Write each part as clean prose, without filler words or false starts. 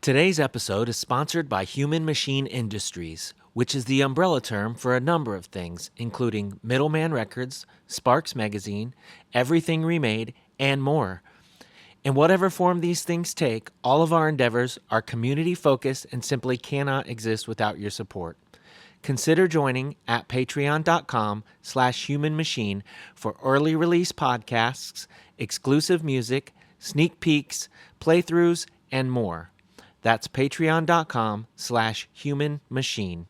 Today's episode is sponsored by Human Machine Industries, which is the umbrella term for a number of things, including Middleman Records, Sparks Magazine, Everything Remade, and more. In whatever form these things take, all of our endeavors are community-focused and simply cannot exist without your support. Consider joining at patreon.com/humanmachine for early release podcasts, exclusive music, sneak peeks, playthroughs, and more. That's patreon.com/humanmachine.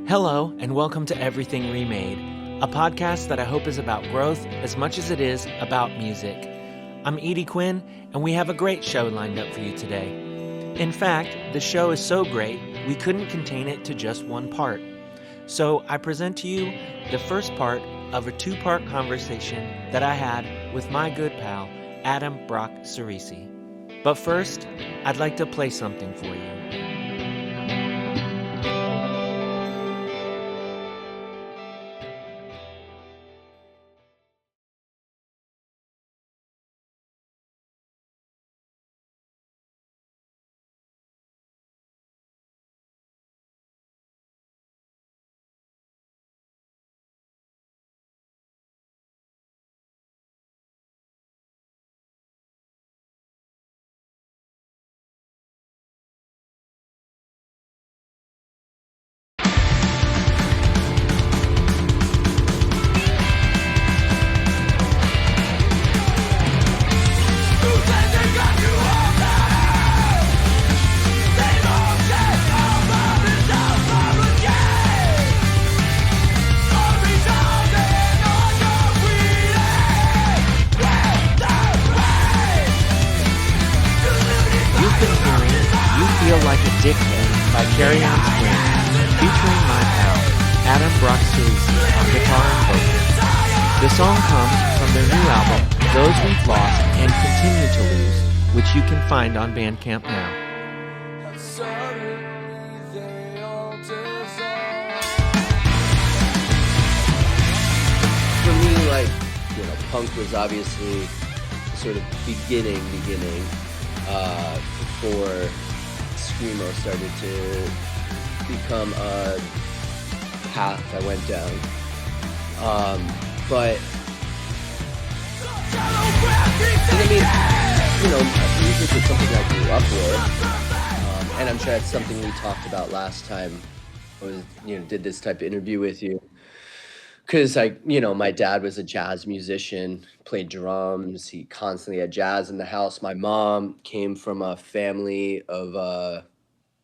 Hello, and welcome to Everything Remade, a podcast that I hope is about growth as much as it is about music. I'm Edie Quinn, and we have a great show lined up for you today. In fact, the show is so great, we couldn't contain it to just one part. So I present to you the first part of a two-part conversation that I had with my good pal, Adam Brock Ciresi. But first, I'd like to play something for you. Like a Dickhead by Carrion's Twins, featuring my pal, Adam Brock Ciresi on guitar and vocals. The song comes from their new album, Those We've Lost and Continue to Lose, which you can find on Bandcamp now. For me, punk was obviously sort of beginning, before Screamo started to become a path I went down. But music was something I grew up with, and I'm sure that's something we talked about last time I was, did this type of interview with you. Because my dad was a jazz musician, played drums. He constantly had jazz in the house. My mom came from a family of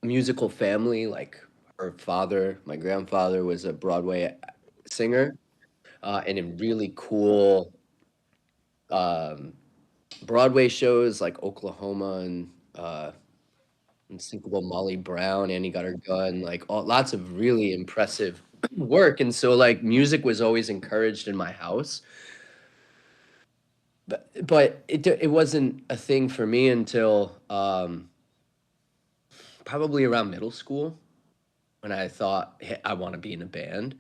musical family. Like her father, my grandfather, was a Broadway singer, and in really cool Broadway shows like Oklahoma and Unsinkable Molly Brown, Annie Got Her Gun, lots of really impressive work. And so music was always encouraged in my house. But it wasn't a thing for me until probably around middle school, when I thought, hey, I want to be in a band.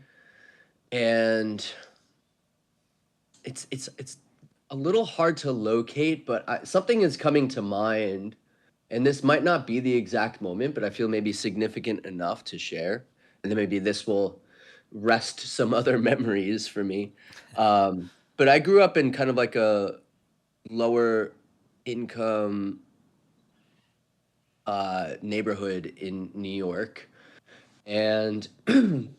And it's a little hard to locate, but something is coming to mind. And this might not be the exact moment, but I feel maybe significant enough to share. And then maybe this will rest some other memories for me. But I grew up in kind of like a lower income neighborhood in New York. And the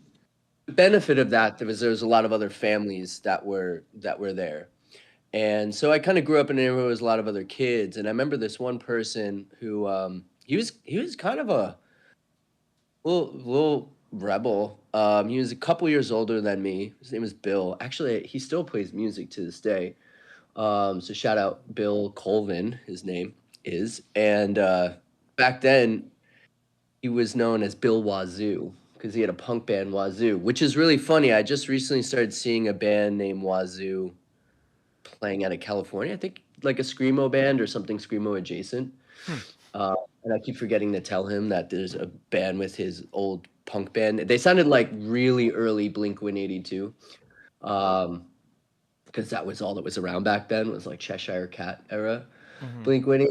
benefit of that, there was a lot of other families that were there. And so I kind of grew up in a neighborhood with a lot of other kids. And I remember this one person who he was kind of a little rebel. He was a couple years older than me. His name was Bill. Actually, he still plays music to this day. So shout out Bill Colvin, his name is. And back then, he was known as Bill Wazoo because he had a punk band, Wazoo, which is really funny. I just recently started seeing a band named Wazoo playing out of California. I think like a Screamo band or something Screamo adjacent. And I keep forgetting to tell him that there's a band with his old punk band. They sounded like really early Blink-182, because that was all that was around back then, was like Cheshire Cat era Blink-182.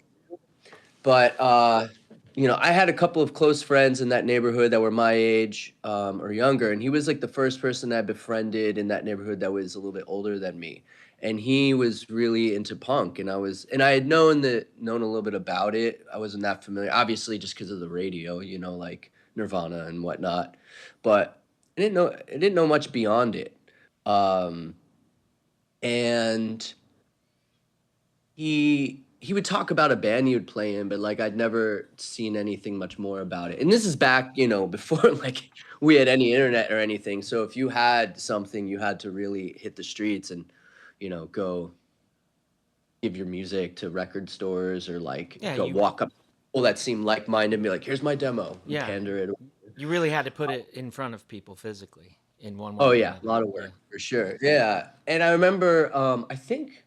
But I had a couple of close friends in that neighborhood that were my age or younger, and he was like the first person I befriended in that neighborhood that was a little bit older than me. And he was really into punk, and I had known a little bit about it. I wasn't that familiar, obviously, just because of the radio, like Nirvana and whatnot. But I didn't know much beyond it. Um, and he would talk about a band he would play in, but like I'd never seen anything much more about it. And this is back, before like we had any internet or anything. So if you had something, you had to really hit the streets and, go give your music to record stores or like Yeah, go walk up to people that seemed like minded and be like, here's my demo and yeah, pander it. you really had to put it in front of people physically in one Oh way or yeah, a another. lot of Yeah. work for sure. Yeah. And I remember I think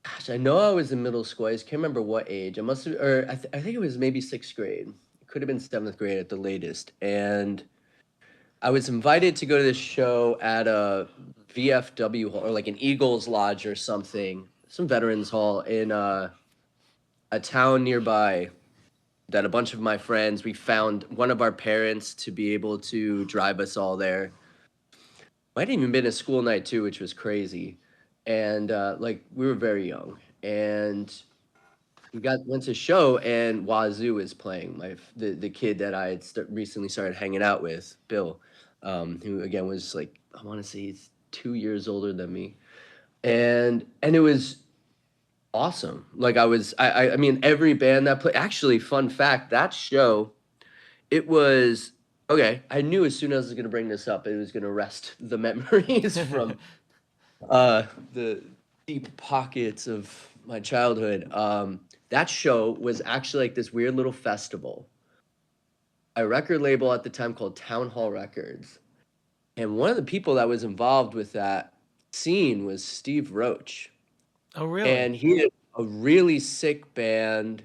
gosh, I know I was in middle school. I just can't remember what age. I must have, or I think it was maybe sixth grade. It could have been seventh grade at the latest. And I was invited to go to this show at a VFW hall or like an Eagles Lodge or something, some Veterans Hall in a town nearby. That a bunch of my friends, we found one of our parents to be able to drive us all there. Might have even been a school night too, which was crazy. And like we were very young, and we went to a show and Wazoo is playing. The kid that I had recently started hanging out with, Bill, who again was like I want to say he's 2 years older than me, and it was awesome. Like I mean every band that played. Actually, fun fact, that show it was okay. I knew as soon as I was going to bring this up, it was going to rest the memories from the deep pockets of my childhood. That show was actually like this weird little festival, a record label at the time called Town Hall Records. And one of the people that was involved with that scene was Steve Roach. Oh, really? And he had a really sick band.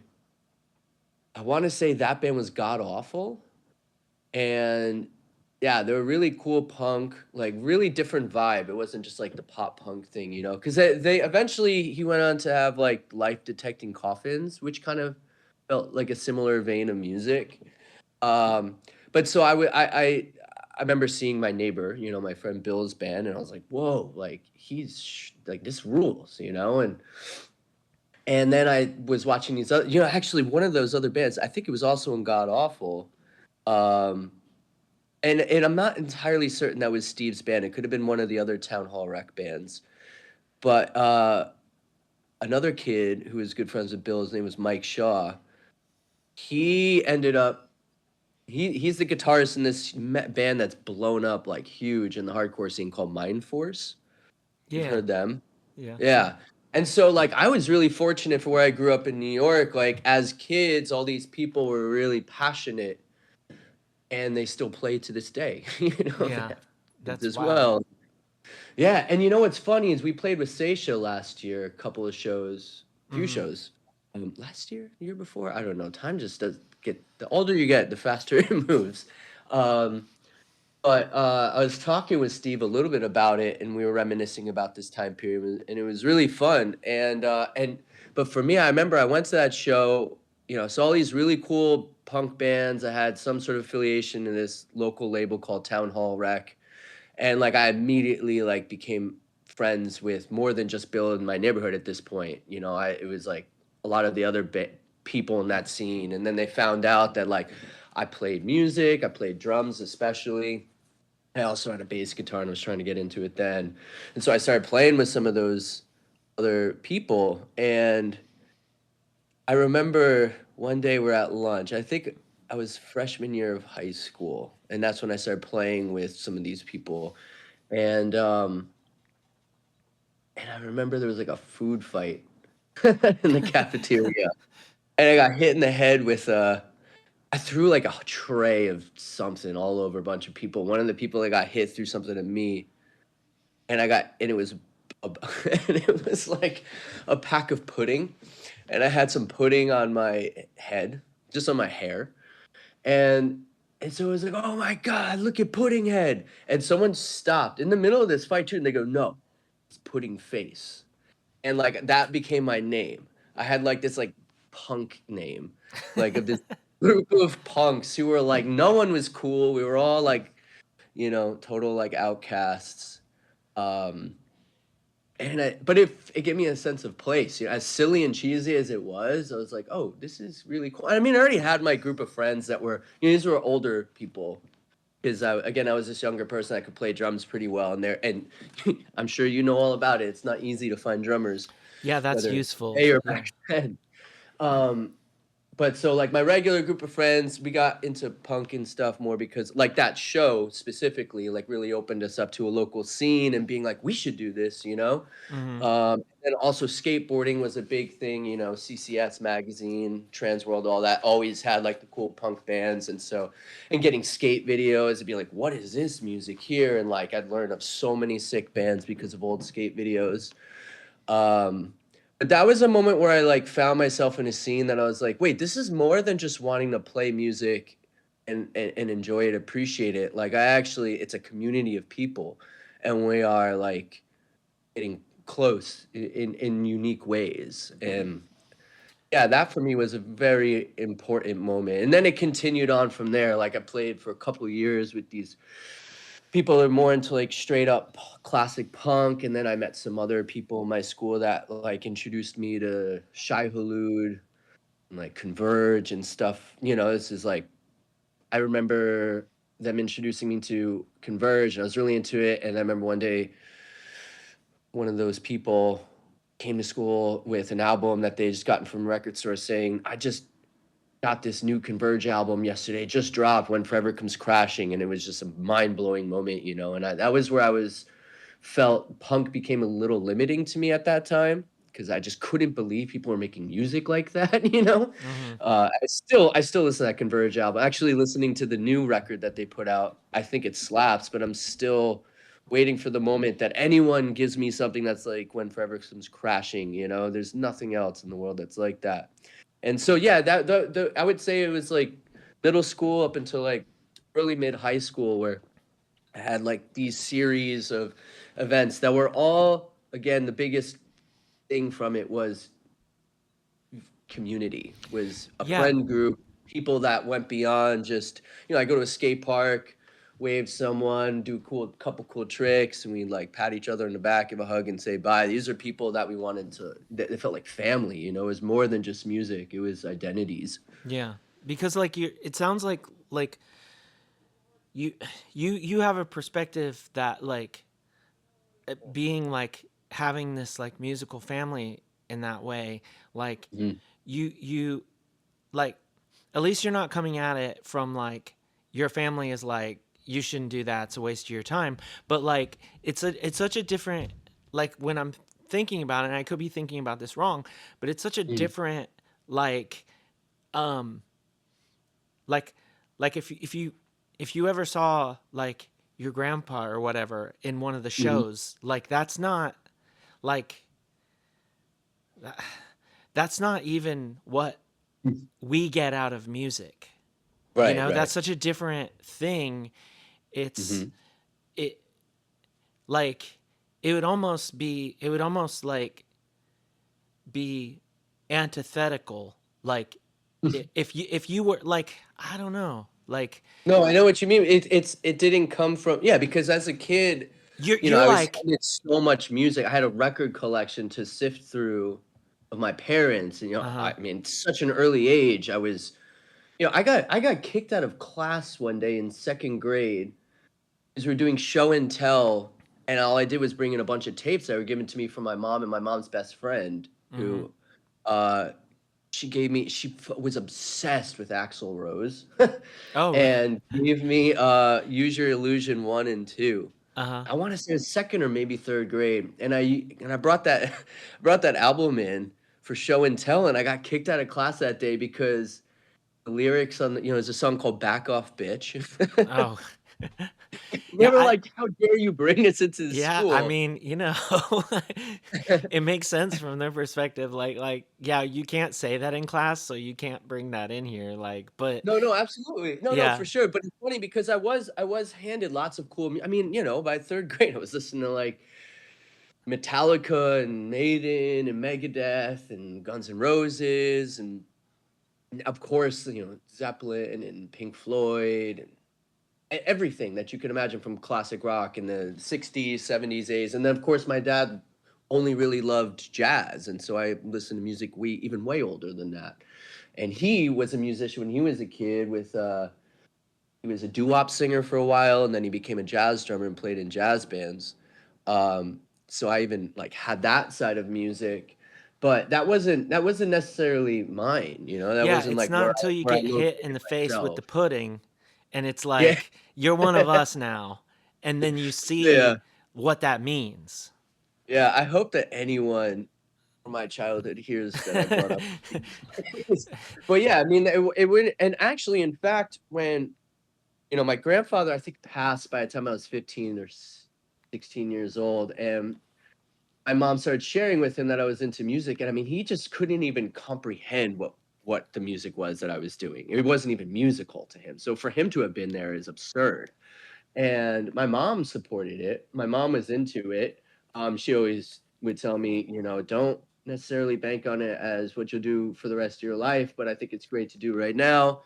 I want to say that band was God Awful. And yeah, they were really cool punk, like really different vibe. It wasn't just like the pop punk thing, because they eventually he went on to have like Life Detecting Coffins, which kind of felt like a similar vein of music. Um, but so I remember seeing my neighbor, my friend Bill's band, and I was like, whoa, like like this rules, and then I was watching these other, actually one of those other bands, I think it was also in God Awful. Um, and I'm not entirely certain that was Steve's band. It could have been one of the other Town Hall Rec bands. But another kid who was good friends with Bill, his name was Mike Shaw. He ended up he's the guitarist in this band that's blown up like huge in the hardcore scene called Mind Force. You've Yeah. heard them? Yeah. Yeah. And so like I was really fortunate for where I grew up in New York. Like as kids, all these people were really passionate and they still play to this day. They Yeah. have kids That's as wild. well. Yeah, and what's funny is we played with Seisha last year, a couple of shows, few Hmm. shows. Last year, the year before, I don't know. Time just does get the older you get, the faster it moves. Um, but I was talking with Steve a little bit about it, and we were reminiscing about this time period, and it was really fun. But for me, I remember I went to that show. Saw all these really cool punk bands. I had some sort of affiliation to this local label called Town Hall Rec, and like I immediately like became friends with more than just Bill in my neighborhood at this point. It was like a lot of the other people in that scene, and then they found out that like I played music, I played drums especially. I also had a bass guitar and was trying to get into it then. And so I started playing with some of those other people. And I remember one day we're at lunch. I think I was freshman year of high school. And that's when I started playing with some of these people. And and I remember there was like a food fight in the cafeteria. And I got hit in the head with I threw like a tray of something all over a bunch of people. One of the people that got hit threw something at me, and it was and it was like a pack of pudding, and I had some pudding on my head, just on my hair, and so it was like, oh my god, look at Pudding Head, and someone stopped in the middle of this fight too, and they go, no, it's Pudding Face, and like that became my name. I had like this like punk name, like of this group of punks who were like, no one was cool. We were all like, total like outcasts. Um, but it gave me a sense of place, as silly and cheesy as it was. I was like, oh, this is really cool. I mean, I already had my group of friends that were, these were older people, because again, I was this younger person that could play drums pretty well, and I'm sure you know all about it. It's not easy to find drummers, Yeah, that's whether useful. today or Yeah. back then. Um, but so like my regular group of friends, we got into punk and stuff more because like that show specifically like really opened us up to a local scene and being like, we should do this, Hmm. and also skateboarding was a big thing, CCS magazine, Trans World, all that always had like the cool punk bands. And getting skate videos and be like, what is this music here? And like, I'd learned of so many sick bands because of old skate videos. Um, but that was a moment where I like found myself in a scene that I was like, wait, this is more than just wanting to play music and enjoy it, appreciate it. Like it's a community of people, and we are like getting close in unique ways. And yeah, that for me was a very important moment. And then it continued on from there. Like I played for a couple of years with these people that are more into like straight up classic punk. And then I met some other people in my school that like introduced me to Shai Hulud and like Converge and stuff. This is like, I remember them introducing me to Converge and I was really into it. And I remember one day one of those people came to school with an album that they just gotten from a record store saying, I just got this new Converge album yesterday, just dropped, When Forever Comes Crashing. And it was just a mind-blowing moment, and that was where felt punk became a little limiting to me at that time, because I just couldn't believe people were making music like that, Hmm. I still listen to that Converge album. Actually listening to the new record that they put out, I think it slaps, but I'm still waiting for the moment that anyone gives me something that's like When Forever Comes Crashing. There's nothing else in the world that's like that. And so yeah, that I would say it was like middle school up until like early mid high school, where I had like these series of events that were all, again, the biggest thing from it was community, was a Yeah. friend group, people that went beyond just, I go to a skate park, wave someone, do couple cool tricks, and we like pat each other in the back, give a hug, and say bye. These are people that we wanted to, that it felt like family. It was more than just music, it was identities. Yeah. Because like it sounds like you you have a perspective that like being like having this like musical family in that way, like Mhm. you like at least you're not coming at it from like your family is like you shouldn't do that, it's a waste of your time. But like it's such a different, like when I'm thinking about it, and I could be thinking about this wrong, but it's such a Mhm. different like um like if you ever saw like your grandpa or whatever in one of the Mhm. shows, like that's not like that's not even what we get out of music. Right, That's right. such a different thing. It's Mhm. it like it would almost like be antithetical, like if you were like, I don't know, like No, I know what you mean. It didn't come from, yeah, because as a kid, you're I was like, handed so much music. I had a record collection to sift through of my parents, and uh-huh. I mean, such an early age. I got kicked out of class one day in second grade because we were doing show and tell, and all I did was bring in a bunch of tapes that were given to me from my mom and my mom's best friend, Hmm. who uh, she was obsessed with Axl Rose, Oh. and gave me Use Your Illusion 1 and 2. Uh-huh. I wanna say it was 2nd or maybe 3rd grade, and I brought that brought that album in for show and tell, and I got kicked out of class that day because the lyrics on there's a song called "Back Off Bitch." Oh. They Yeah, were like, "How dare you bring this into the yeah, I school?" mean, it makes sense from their perspective. Like, yeah, you can't say that in class, so you can't bring that in here. Like, but No, no, absolutely. No, no, yeah, for sure, but it's funny because I was handed lots of cool mu I mean, by 3rd grade, I was listening to, like, Metallica and Maiden and Megadeth and Guns N' Roses and of course, Zeppelin and Pink Floyd and everything that you can imagine from classic rock in the 60s, 70s, 80s. And then, of course, my dad only really loved jazz. And so I listened to music even way older than that. And he was a musician when he was a kid he was a doo-wop singer for a while, and then he became a jazz drummer and played in jazz bands. So I even like had that side of music, but that wasn't necessarily mine, That Yeah, wasn't it's like not where until you I get hit in located the face with the myself. pudding and it's Yeah. like, you're one of us now. And then you Yeah. see what that means. Yeah, I hope that anyone from my childhood hears that I brought up but yeah, I mean, it would and actually, in fact, when, my grandfather, I think, passed by the time I was 15 or 16 years old, and my mom started sharing with him that I was into music, and I mean, he just couldn't even comprehend what the music was that I was doing. It wasn't even musical to him. So for him to have been there is absurd. And my mom supported it. My mom was into it. She always would tell me, don't necessarily bank on it as what you'll do for the rest of your life, but I think it's great to do right now.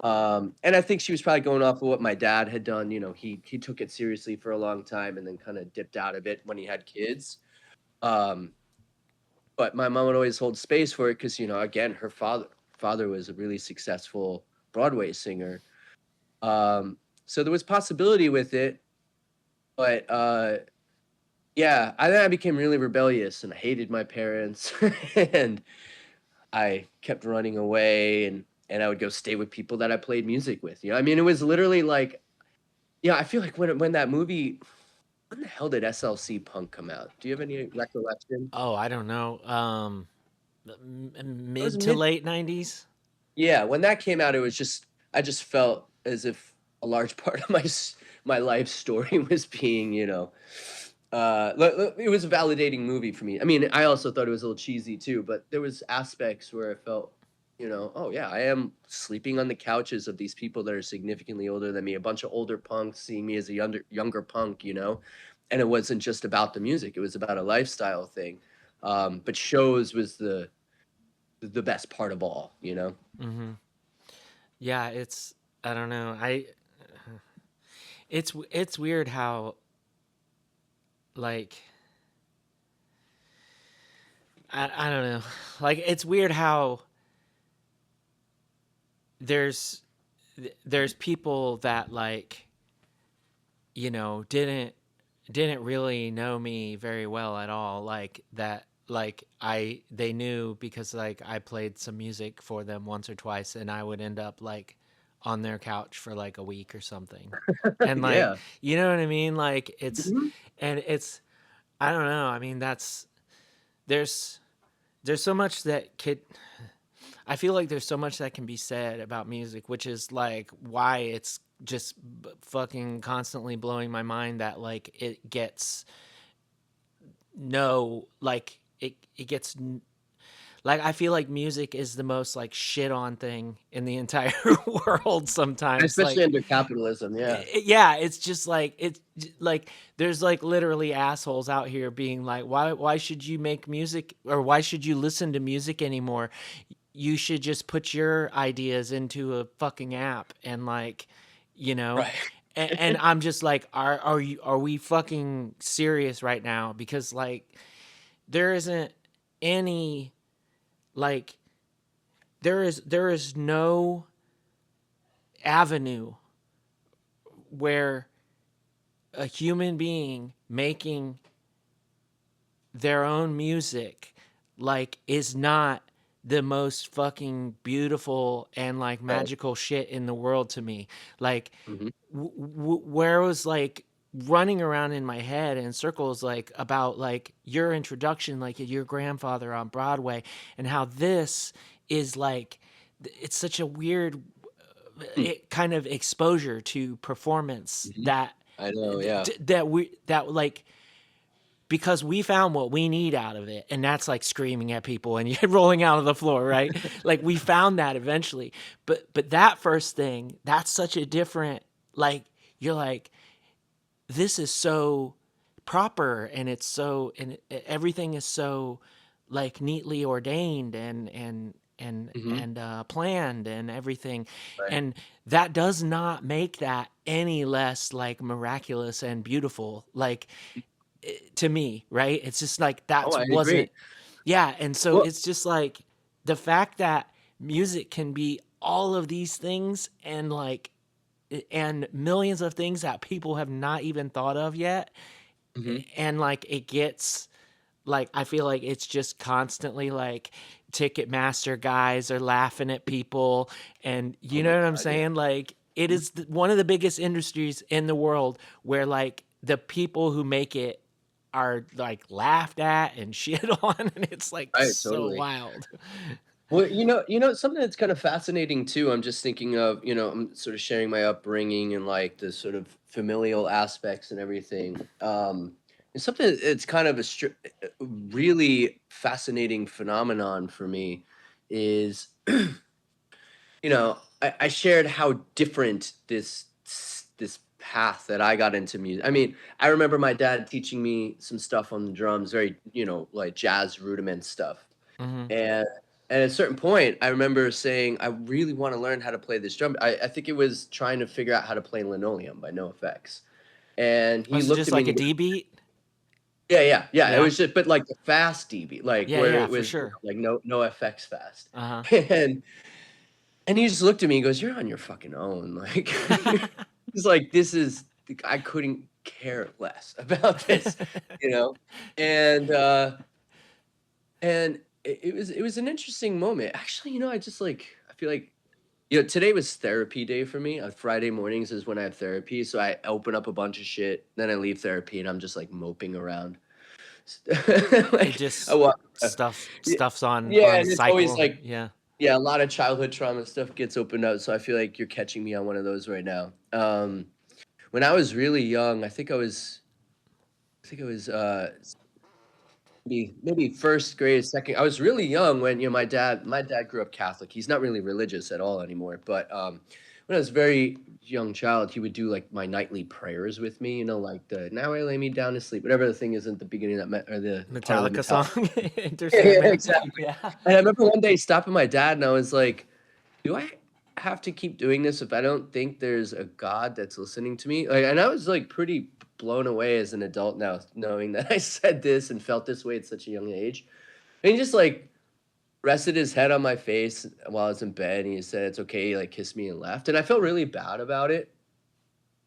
And I think she was probably going off of what my dad had done. He took it seriously for a long time and then kind of dipped out of it when he had kids. Um, but my mom would always hold space for it because, again, her father was a really successful Broadway singer. So there was possibility with it, but yeah, I then I became really rebellious and I hated my parents and I kept running away and I would go stay with people that I played music with. I mean, it was literally like, yeah, I feel like when that movie, when the hell did SLC Punk come out? Do you have any recollection? Oh, I don't know. It was Mid to mid late 90s? Yeah, when that came out, it was just I just felt as if a large part of my life story was being, it was a validating movie for me. I mean, I also thought it was a little cheesy too, but there was aspects where I felt, oh yeah, I am sleeping on the couches of these people that are significantly older than me, a bunch of older punks seeing me as a younger punk, and it wasn't just about the music; it was about a lifestyle thing. But shows was the best part of all. Mm-hmm. Yeah, I don't know. It's weird how, like, I don't know. Like, it's weird how there's there's people that, like, didn't really know me very well at all, like that, like they knew because, like, I played some music for them once or twice and I would end up, like, on their couch for like a week or something. And, like, Yeah. you know what I mean? Like, Mhm. it's I don't know. I mean, there's there's so much that could I feel like there's so much that can be said about music, which is, like, why it's just fucking constantly blowing my mind that, like, it gets no, like, it gets like, I feel like music is the most, like, shit on thing in the entire world sometimes. Especially Like, under capitalism, yeah. yeah, it's just like like there's, like, literally assholes out here being like, why should you make music, or why should you listen to music anymore? You should just put your ideas into a fucking app and, like, you know Right. and I'm just like, are we fucking serious right now? Because, like, there isn't any, like, there is no avenue where a human being making their own music, like, is not the most fucking beautiful and, like, Right. magical shit in the world to me. Like, Mhm. where I was, like, running around in my head in circles, like, about, like, your introduction, like, your grandfather on Broadway, and how this is, like, it's such a weird Hmm. kind of exposure to performance Mhm. that I know, yeah. like, because we found what we need out of it, and that's, like, screaming at people and you're rolling out of the floor, right? Like, we found that eventually, but that first thing, that's such a different, like, you're like, this is so proper, and it's so, and everything is so like neatly ordained Hmm. planned and everything, Right. and that does not make that any less like miraculous and beautiful, like, to me, right? It's just like Oh, that I wasn't, agree. yeah, and so Well, it's just like the fact that music can be all of these things, and like, and millions of things that people have not even thought of yet, mhm. and like it gets, like, I feel like it's just constantly like Ticketmaster guys are laughing at people, and Oh you my know what I'm God, yeah. saying? Like, it Mhm. is one of the biggest industries in the world where like the people who make it are like laughed at and shit on, and it's like Right, so totally. wild. Well, something that's kind of fascinating too. I'm just thinking of, I'm sort of sharing my upbringing and like the sort of familial aspects and everything. It's something it's kind of really fascinating phenomenon for me is, I shared how different this path that I got into music. I mean, I remember my dad teaching me some stuff on the drums, very, like jazz rudiment stuff. Hmm. And at a certain point, I remember saying, I really want to learn how to play this drum. I think it was trying to figure out how to play Linoleum by NoFX. And Oh, he so looked just at me like and a he goes, D beat? yeah, yeah, yeah. It Yeah, was just, but like the fast DB, like yeah, where yeah, it for was, sure. like no FX fast. Uh And and he just looked at me and goes, "You're on your fucking own." Like he's like, "This is I couldn't care less about this," huh. you know? And it was an interesting moment. Actually, I just like I feel like today was therapy day for me. Friday mornings is when I have therapy, so I open up a bunch of shit, then I leave therapy and I'm just like moping around. It Like I just walk yeah, stuff's yeah, on and it's always cycle. like Yeah. yeah, a lot of childhood trauma stuff gets opened up, so I feel like you're catching me on one of those right now. When I was really young, I think I was maybe first grade, second. I was really young when my dad grew up Catholic. He's not really religious at all anymore, but when I was a very young child, he would do like my nightly prayers with me. Like the "Now I lay me down to sleep," whatever the thing is at the beginning of that or the part of the Metallica Metallica. song, Yeah, Enter yeah, Sandman. exactly. Yeah. And I remember one day stopping my dad, and I was like, "Do I have to keep doing this if I don't think there's a God that's listening to me?" Like, and I was like pretty blown away as an adult now, knowing that I said this and felt this way at such a young age. And he just like rested his head on my face while I was in bed, and he said, "It's okay." He like kissed me and left, and I felt really bad about it.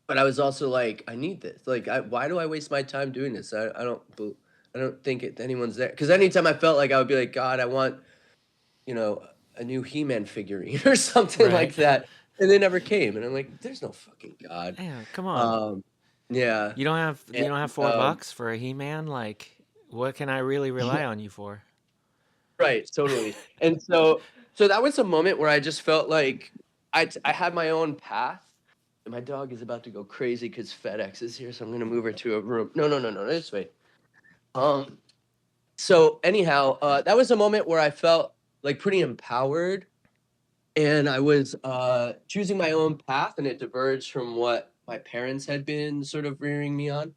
But I was also like, "I need this. Like, why do I waste my time doing this? I don't think anyone's there." Because anytime I felt like I would be like, "God, I want you know a new He-Man figurine or something Right. like that," and they never came, and I'm like, "There's no fucking God." Yeah, come on. Um, yeah, You and don't have $4 for a He-Man? Like, what can I really rely on you for? right, totally. And so that was a moment where I just felt like I had my own path. And my dog is about to go crazy because FedEx is here, so I'm gonna move her to a room. No, no, no, no, this way. Um, so anyhow, that was a moment where I felt like pretty empowered, and I was choosing my own path, and it diverged from what my parents had been sort of rearing me on.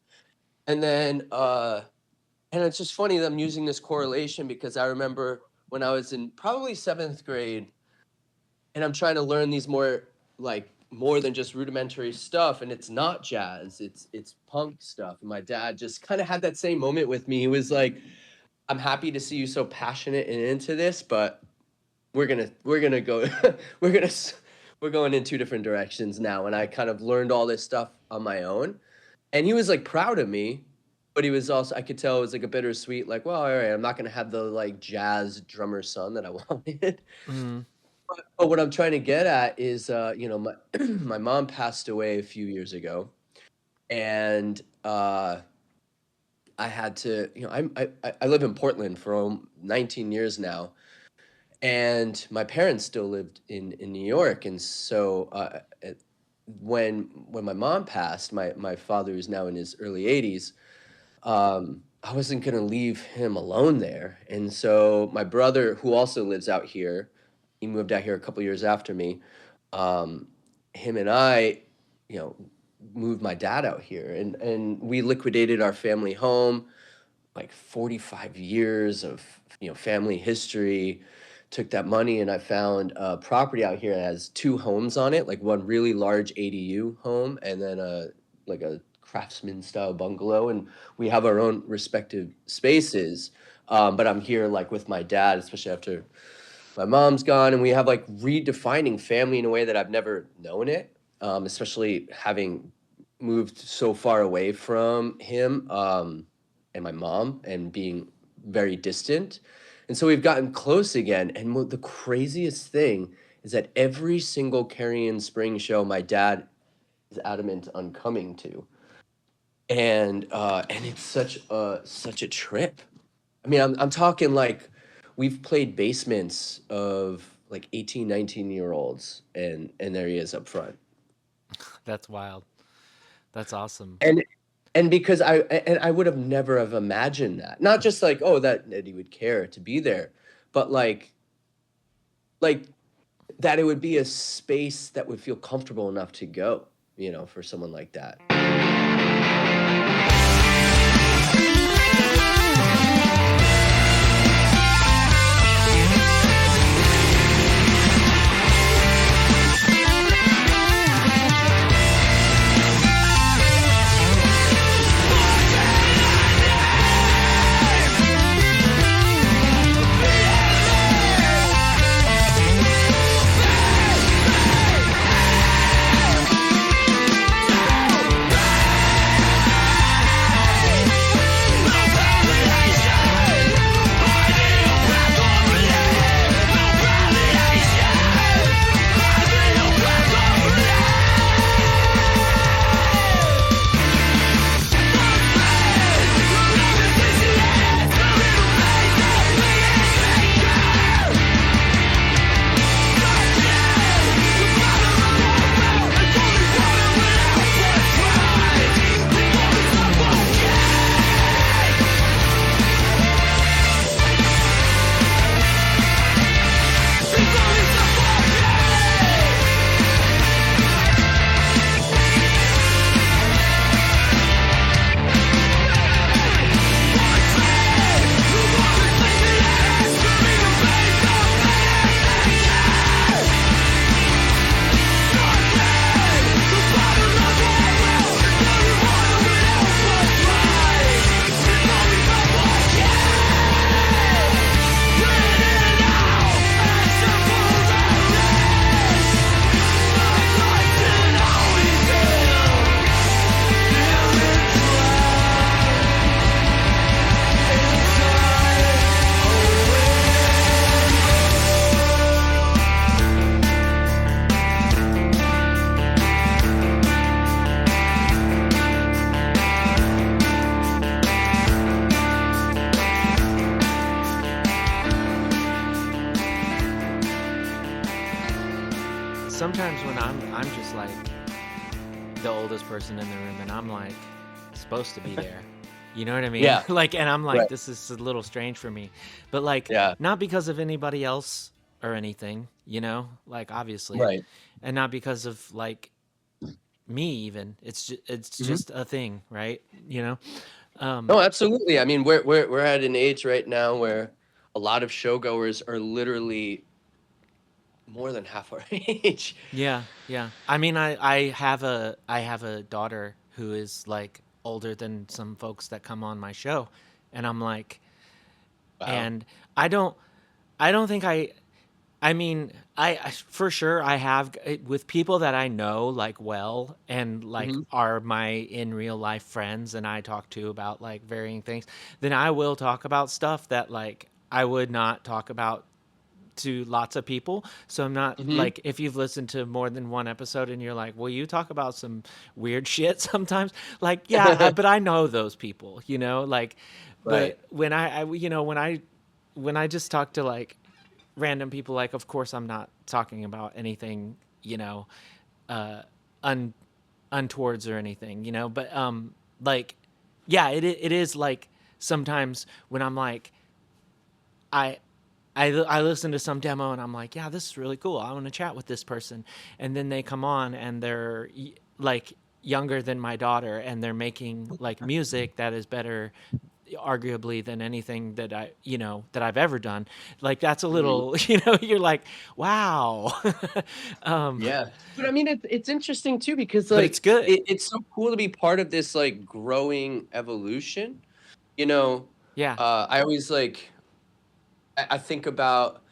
And then and it's just funny that I'm using this correlation because I remember when I was in probably seventh grade, and I'm trying to learn these more than just rudimentary stuff, and it's not jazz, it's punk stuff. And my dad just kind of had that same moment with me. He was like, "I'm happy to see you so passionate and into this, but we're gonna go we're gonna we're going in two different directions now." And I kind of learned all this stuff on my own, and he was like proud of me, but he was also, I could tell it was like a bittersweet, like, well, all right, I'm not gonna have the like jazz drummer son that I wanted. Mm. But what I'm trying to get at is, my my mom passed away a few years ago, and I had to, I live in Portland for 19 years now, and my parents still lived in New York, and so when my mom passed, my father who's now in his early 80s, I wasn't gonna leave him alone there, and so my brother, who also lives out here, he moved out here a couple years after me. Um, him and I, you know, moved my dad out here, and we liquidated our family home, like 45 years of family history. Took that money and I found a property out here that has two homes on it, like one really large ADU home and then a craftsman style bungalow, and we have our own respective spaces. But I'm here like with my dad, especially after my mom's gone, and we have like redefining family in a way that I've never known it, especially having moved so far away from him, and my mom, and being very distant. And so we've gotten close again. And the craziest thing is that every single Carrion Spring show, my dad is adamant on coming to, and it's such a trip. I mean, I'm talking like we've played basements of like 18, 19-year olds, and there he is up front. That's wild. That's awesome. And because I would have never have imagined that. Not just like, oh, that he would care to be there, but like that it would be a space that would feel comfortable enough to go, for someone like that. Sometimes when I'm just like the oldest person in the room and I'm like supposed to be there. You know what I mean? Yeah. Like, and I'm like, Right. this is a little strange for me, but like, Yeah. not because of anybody else or anything, like obviously, Right. and not because of like me even. It's Mhm. just a thing, right? No, absolutely. I mean, we're at an age right now where a lot of showgoers are literally more than half our age. Yeah, yeah. I mean, I have a daughter who is like older than some folks that come on my show, and I'm like, Wow. and I don't think I mean, for sure I have with people that I know like well and like Hmm. are my in real life friends and I talk to about like varying things, then I will talk about stuff that like I would not talk about to lots of people. So I'm not Hmm. like, if you've listened to more than one episode and you're like, well, you talk about some weird shit sometimes. Like, yeah, but I know those people, like, Right. but when when I just talk to like random people, like, of course, I'm not talking about anything, uh, un, untowards or anything, but, like, yeah, it is like sometimes when I'm like, I, I listen to some demo and I'm like, yeah, this is really cool. I want to chat with this person. And then they come on and they're like, younger than my daughter, and they're making like music that is better arguably than anything that that I've ever done. Like that's a Mhm. little, you're like, wow. um Yeah. But I mean, it's interesting too because but it's like good. it's so cool to be part of this like growing evolution. You know, Yeah. I always like I think about.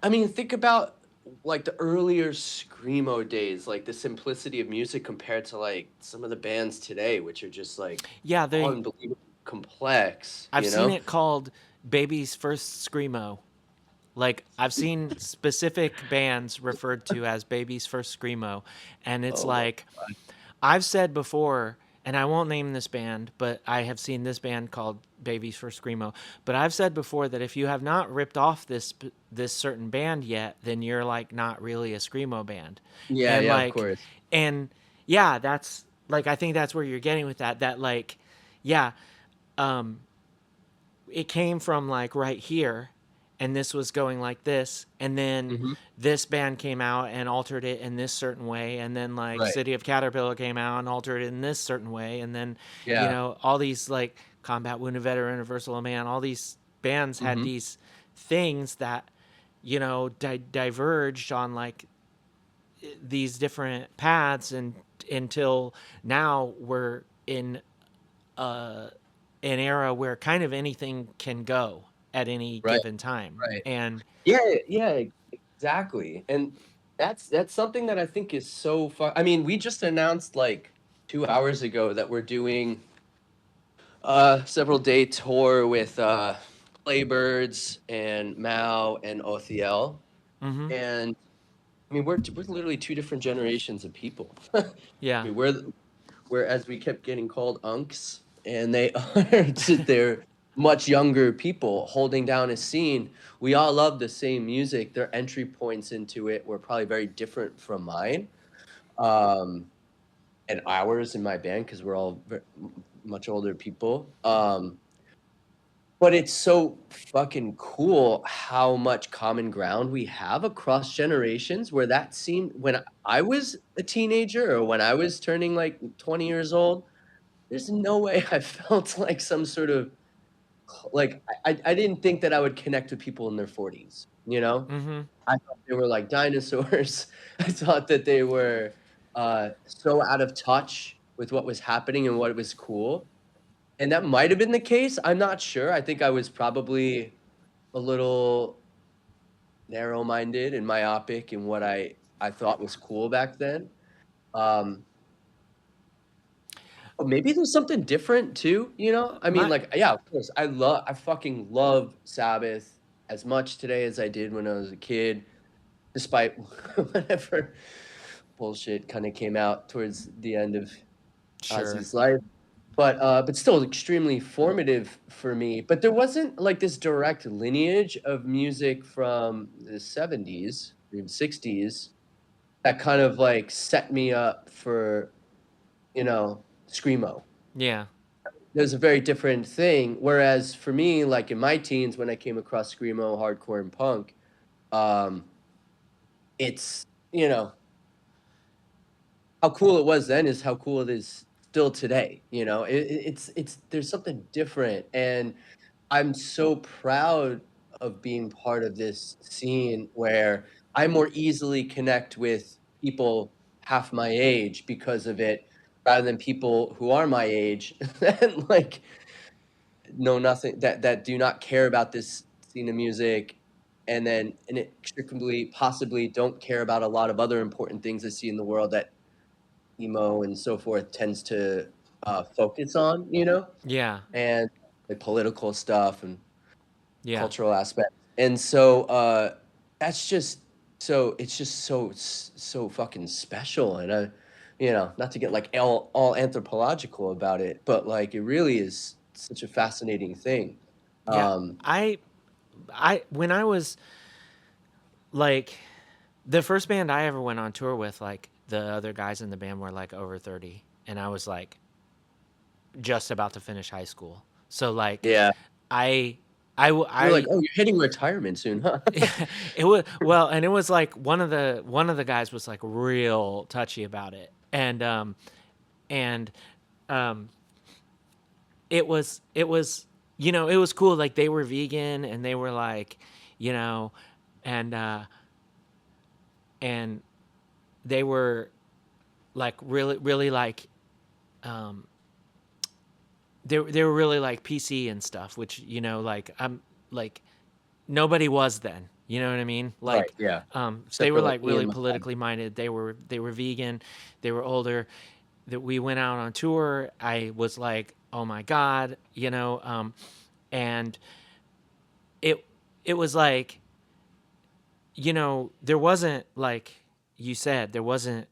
I mean, think about like the earlier screamo days, like the simplicity of music compared to like some of the bands today, which are just like Yeah, they unbelievably complex. I've seen it called Baby's First Screamo. Like I've seen specific bands referred to as Baby's First Screamo, and it's Oh my like I've said before, and I won't name this band, but I have seen this band called Babies for Screamo. But I've said before that if you have not ripped off this certain band yet, then you're like not really a screamo band, Yeah, and yeah, of like, course. and yeah, that's like I think that's where you're getting with that. That like, yeah, um, it came from like right here, and this was going like this, and then Hmm. this band came out and altered it in this certain way, and then like Right. City of Caterpillar came out and altered it in this certain way, and then Yeah. all these like Combat Wounded Veteran, Universal Man, all these bands had Hmm. these things that diverged on like these different paths, and until now we're in uh, an era where kind of anything can go at any Right. given time. Right. And Yeah. Yeah. Exactly. And that's something that I think is so fun. I mean, we just announced like 2 hours ago that we're doing several day tour with Playbirds and Mao and Othiel. mm-hmm, And I mean, we're literally two different generations of people. I yeah, mean, we're as we kept getting called unks, and they are they're much younger people holding down a scene. We all love the same music. Their entry points into it were probably very different from mine, um, and ours in my band because we're all much older people. But it's so fucking cool how much common ground we have across generations where that seemed when I was a teenager or when I was turning like 20 years old, there's no way I felt like some sort of like I didn't think that I would connect with people in their 40s, you know? mm-hmm, I thought they were like dinosaurs. I thought that they were so out of touch with what was happening and what was cool. And that might have been the case. I'm not sure. I think I was probably a little narrow-minded and myopic in what I thought was cool back then. Um, but maybe there's something different too, you know? I mean, my like, yeah, of course, I fucking love Sabbath as much today as I did when I was a kid, despite whatever bullshit kinda came out towards the end of sure, Ozzy's life. But still extremely formative for me. But there wasn't like this direct lineage of music from the 70s, even 60s that kind of like set me up for, screamo. yeah, There's a very different thing. Whereas for me, like in my teens, when I came across screamo, hardcore, and punk, um, it's how cool it was then is how cool it is still today. It's there's something different, and I'm so proud of being part of this scene where I more easily connect with people half my age because of it, rather than people who are my age and like know nothing that do not care about this scene of music, and then inextricably possibly don't care about a lot of other important things I see in the world that emo and so forth tends to focus on, yeah, and like political stuff and yeah, cultural aspect. And so that's just it's just so fucking special. And not to get like all anthropological about it, but like it really is such a fascinating thing. yeah. Um I when I was like the first band I ever went on tour with, like the other guys in the band were like over 30, and I was like just about to finish high school. So like yeah. I I You're like, I oh, you're hitting retirement soon, huh? it was well, and it was like one of the guys was like real touchy about it, and and um, it was it was cool. Like they were vegan and they were like, you know, and and they were like really like um, they were really like PC and stuff, which like I'm like nobody was then. You know what I mean? Right. Like, Yeah. they Except were for like like me really and my friend. politically minded. They were vegan. They were older. That we went out on tour. I was like, oh my god, and it it was like, there wasn't like you said, there wasn't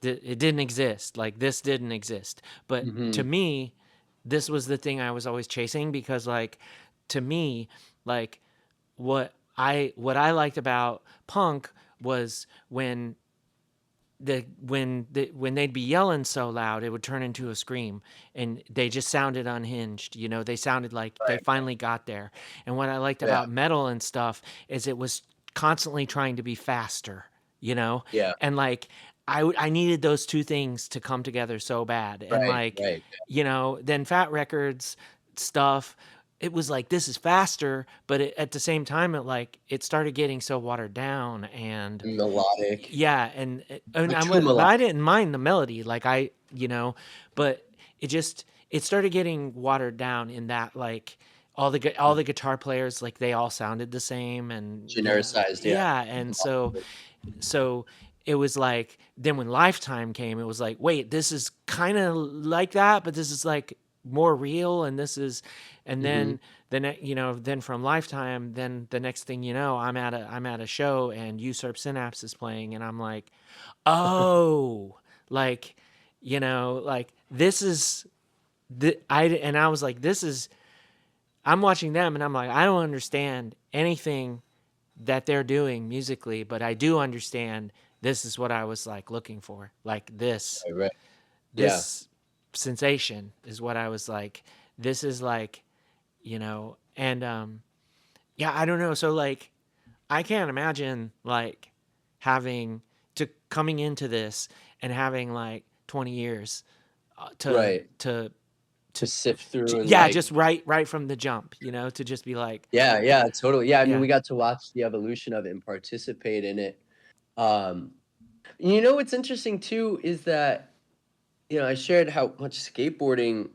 it didn't exist. Like this didn't exist. But to Hmm. me, this was the thing I was always chasing because like to me, like what I liked about punk was when they'd be yelling so loud it would turn into a scream, and they just sounded unhinged. They sounded like they Right. finally got there. And what I liked Yeah. about metal and stuff is it was constantly trying to be faster, Yeah. and like I needed those two things to come together so bad. And Right. like, Right. then Fat Records stuff, it was like this is faster, but at the same time it started getting so watered down. And Melodic. yeah, and Like too but melodic. I didn't mind the melody, like but it started getting watered down in that like all the guitar players, like they all sounded the same. And Genericized. Yeah. yeah, and so it was like, then when Lifetime came, it was like, wait, this is kind of like that, but this is like more real. And this is, and Hmm. then from Lifetime, then the next thing I'm at a show and Usurp Synapse is playing, and I'm like, oh, like, like this is I was like, this is, I'm watching them and I'm like, I don't understand anything that they're doing musically, but I do understand this is what I was like looking for. Like Right. Right. Yeah. this sensation is what I was like, this is like, and yeah, I don't know. So like I can't imagine like having to coming into this and having like 20 years to Right. to To to sift through and yeah, like. just right from the jump, to just be like, Yeah. Yeah. Totally. Yeah. I mean, yeah, we got to watch the evolution of it and participate in it. Um, what's interesting too is that I shared how much skateboarding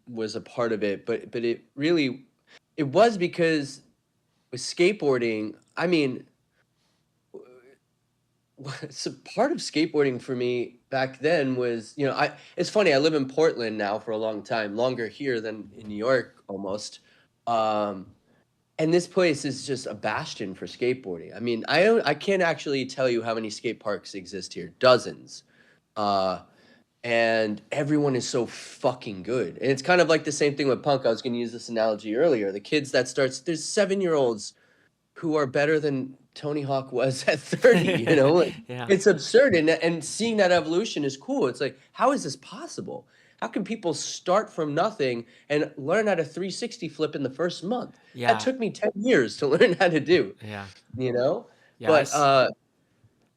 was a part of it, but it was because with skateboarding, I mean, so part of skateboarding for me back then was, I it's funny, I live in Portland now for a long time, longer here than in New York almost. Um, and this place is just a bastion for skateboarding. I mean, I can't actually tell you how many skate parks exist here. Dozens. Uh, and everyone is so fucking good. And it's kind of like the same thing with punk. I was going to use this analogy earlier. The kids that starts there's 7-year-olds who are better than Tony Hawk was at 30, Like, yeah, it's absurd, and seeing that evolution is cool. It's like, how is this possible? How can people start from nothing and learn how to 360 flip in the first month? That yeah, took me 10 years to learn how to do, yeah, you know? yeah. But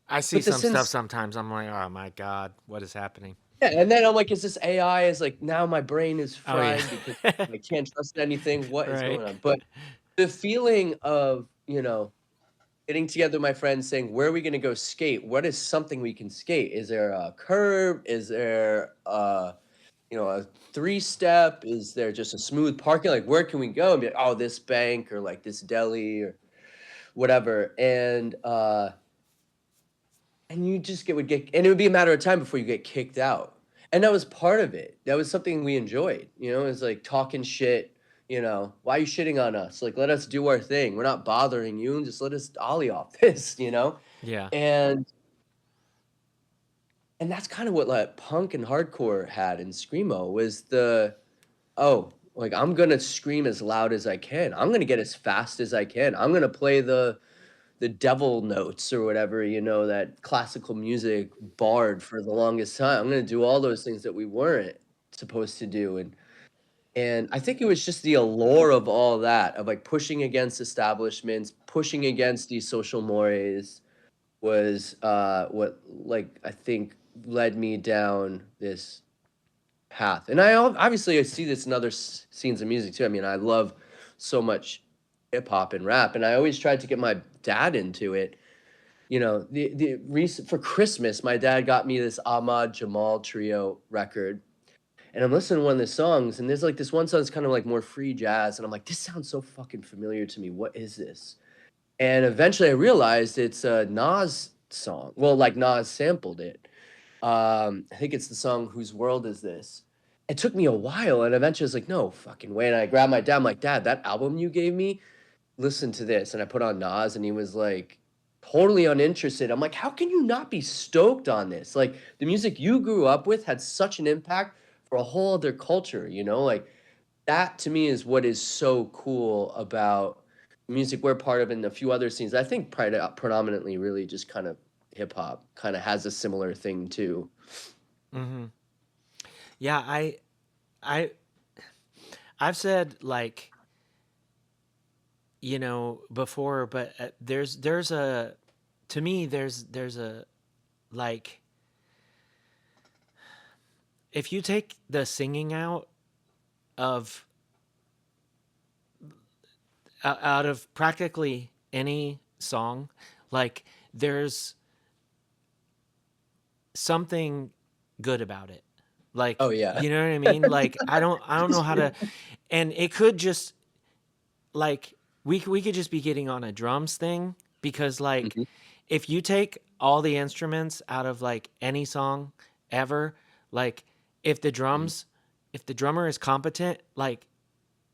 I see but the some stuff sense sometimes. I'm like, oh my god, what is happening? yeah, and then I'm like, is this AI? Is like now my brain is Oh yeah, fried because I can't trust anything. What is right. going on? But the feeling of, getting together with my friends saying, where are we gonna go skate? What is something we can skate? Is there a curb? Is there a three-step? Is there just a smooth parking? Like, where can we go? And be like, oh, this bank or like this deli or whatever. And you just and it would be a matter of time before you get kicked out. And that was part of it. That was something we enjoyed. It's like talking shit. Why are you shitting on us? Like, let us do our thing. We're not bothering you, and just let us ollie off this. Yeah, And and that's kind of what like punk and hardcore had in screamo was oh, like I'm gonna scream as loud as I can. I'm gonna get as fast as I can. I'm gonna play the devil notes or whatever, that classical music barred for the longest time. I'm gonna do all those things that we weren't supposed to do. And I think it was just the allure of all that, of like pushing against establishments, pushing against these social mores was what like I think led me down this path. And obviously I see this in other scenes of music too. I mean, I love so much hip hop and rap, and I always tried to get my dad into it. You know, the recent for Christmas, my dad got me this Ahmad Jamal trio record, and I'm listening to one of the songs, and there's like this one song that's kind of like more free jazz, and I'm like, this sounds so fucking familiar to me. What is this? And eventually I realized it's a Nas song. Well, like Nas sampled it. I think it's the song "Whose World Is This?" It took me a while, and eventually I was like, no fucking way. And I grabbed my dad. I'm like, Dad, that album you gave me, listen to this. And I put on Nas, and he was like totally uninterested. I'm like, how can you not be stoked on this? Like, the music you grew up with had such an impact for a whole other culture, you know? Like, that to me is what is so cool about music we're part of and a few other scenes. I think predominantly really just kind of hip hop kind of has a similar thing too. Mm-hmm. Yeah, I I've said like, before, but there's a to me there's a like, if you take the singing of out of practically any song, like there's something good about it. Oh Like, yeah. you know what I mean? Like I don't know how to, and it could just like we could just be getting on a drums thing, because like Mhm, if you take all the instruments out of like any song ever, like if the mhm. drums if the drummer is competent, like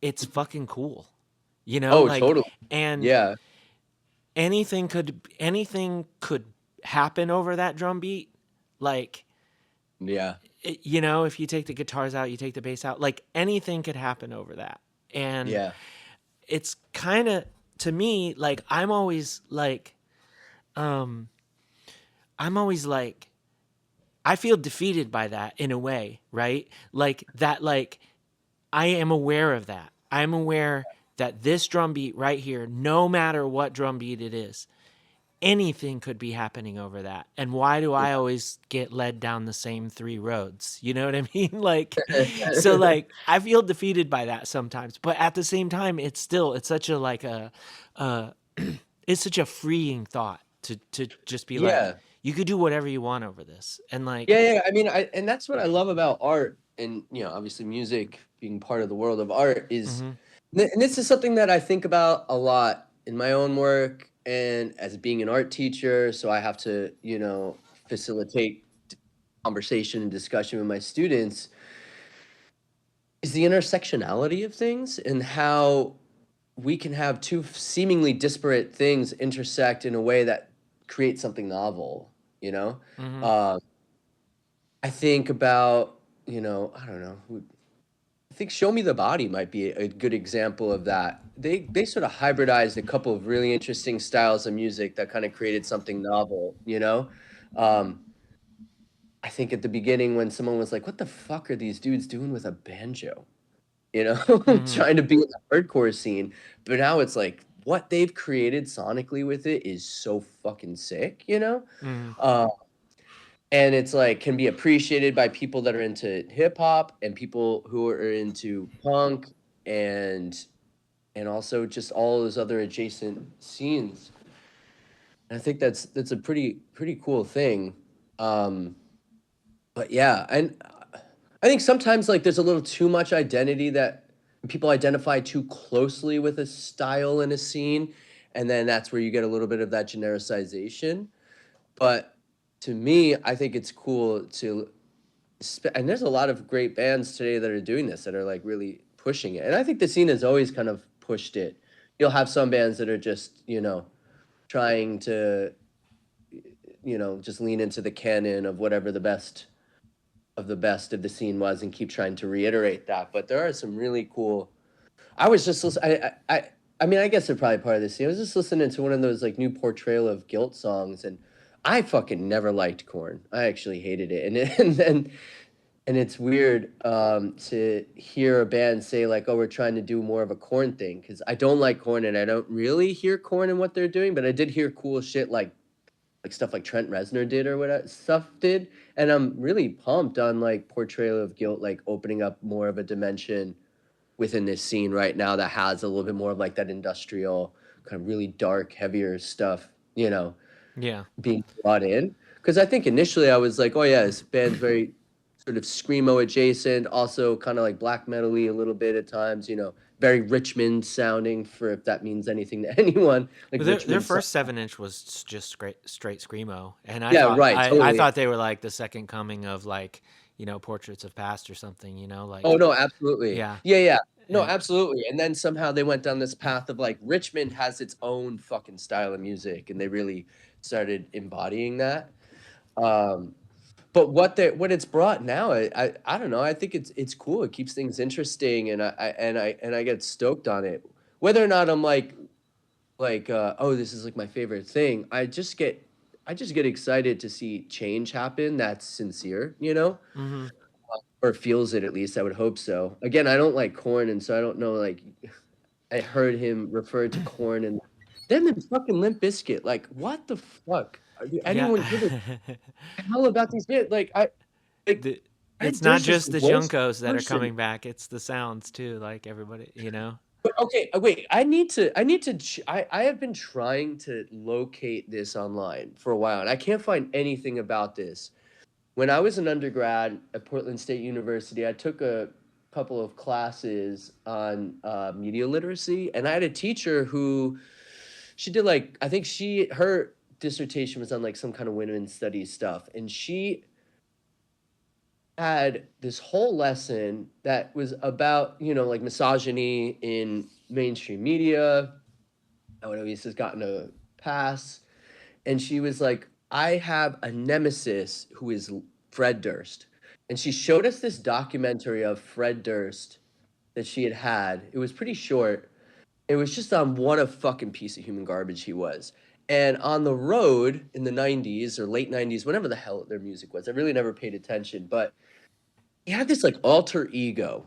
it's fucking cool. Oh, Like, totally. and Yeah. anything could happen over that drum beat. Like, Yeah. if you take the guitars out, you take the bass out, like anything could happen over that. And Yeah. it's kind of, to me, like um I'm always like, I feel defeated by that in a way, right? Like that, like I am aware of that. I'm aware that this drum beat right here, no matter what drum beat it is, anything could be happening over that. And why do I always get led down the same three roads? You know what I mean? Like, so Yeah. like I feel defeated by that sometimes, but at the same time, it's such a like uh it's such a freeing thought to just be like, Yeah. you could do whatever you want over this. And like, Yeah, yeah. I mean, and that's what I love about art, and obviously music being part of the world of art is, mhm, and this is something that I think about a lot in my own work and as being an art teacher. So I have to, facilitate conversation and discussion with my students. Is the intersectionality of things and how we can have two seemingly disparate things intersect in a way that creates something novel. You know, mhm, uh, I think about, I don't know. I think "Show Me the Body" might be a good example of that. They sort of hybridized a couple of really interesting styles of music that kind of created something novel. Um, I think at the beginning when someone was like, "What the fuck are these dudes doing with a banjo?" You know, mhm, trying to be in the hardcore scene, but now it's like what they've created sonically with it is so fucking sick. mhm, Uh, and it's like can be appreciated by people that are into hip hop and people who are into punk and also just all those other adjacent scenes. And I think that's a pretty cool thing. Um, but yeah, and I think sometimes like there's a little too much identity that people identify too closely with a style in a scene, and then that's where you get a little bit of that genericization. But to me, I think it's cool to and there's a lot of great bands today that are doing this that are like really pushing it. And I think the scene has always kind of pushed it. You'll have some bands that are just, trying to, just lean into the canon of whatever the best of the scene was and keep trying to reiterate that. But there are some really cool. I was just listening. I mean, I guess they're probably part of the scene. I was just listening to one of those like new portrayal of guilt songs, and I fucking never liked Corn. I actually hated it, and it's weird to hear a band say like, "Oh, we're trying to do more of a Corn thing," because I don't like Corn, and I don't really hear Corn in what they're doing. But I did hear cool shit like like stuff like Trent Reznor did or what stuff did. And I'm really pumped on like Portrayal of Guilt, like opening up more of a dimension within this scene right now that has a little bit more of like that industrial kind of really dark, heavier stuff, you know, Yeah. being brought in. Because I think initially I was like, oh yeah, this band's very sort of screamo adjacent, also kind of like black metal-y a little bit at times, you know, very Richmond sounding, for if that means anything to anyone, like But their Richmond. first 7-inch was just straight screamo, and I Yeah, thought right, I totally. thought they were like the second coming of like, you know, Portraits of Past or something, you know, like Oh no, absolutely. yeah, Yeah, yeah. No, and absolutely. And then somehow they went down this path of like Richmond has its own fucking style of music, and they really started embodying that. Um, but what it's brought now, I don't know. I think it's cool. It keeps things interesting, and I get stoked on it. Whether or not I'm like oh, this is like my favorite thing. I just get excited to see change happen that's sincere, you know? hmm Or feels it, at least. I would hope so. Again, I don't like corn, and so I don't know. Like, I heard him refer to corn, and then the fucking Limp Biscuit. Like, what the fuck? Do yeah. anyone give a hell about these kids? Like, like, the, it's not there's this just the worst Junkos that are person. coming back; it's the sounds too. Like everybody, you know. But okay, wait. I have been trying to locate this online for a while, and I can't find anything about this. When I was an undergrad at Portland State University, I took a couple of classes on media literacy, and I had a teacher who she did like I think her dissertation was on like some kind of women's studies stuff, and she had this whole lesson that was about like misogyny in mainstream media. How it always has gotten a pass, and she was like, I have a nemesis who is Fred Durst. And she showed us this documentary of Fred Durst that she had had. It was pretty short. It was just on what a fucking piece of human garbage he was. And on the road in the 90s or late 90s, whatever the hell their music was, I really never paid attention, but he had this like alter ego.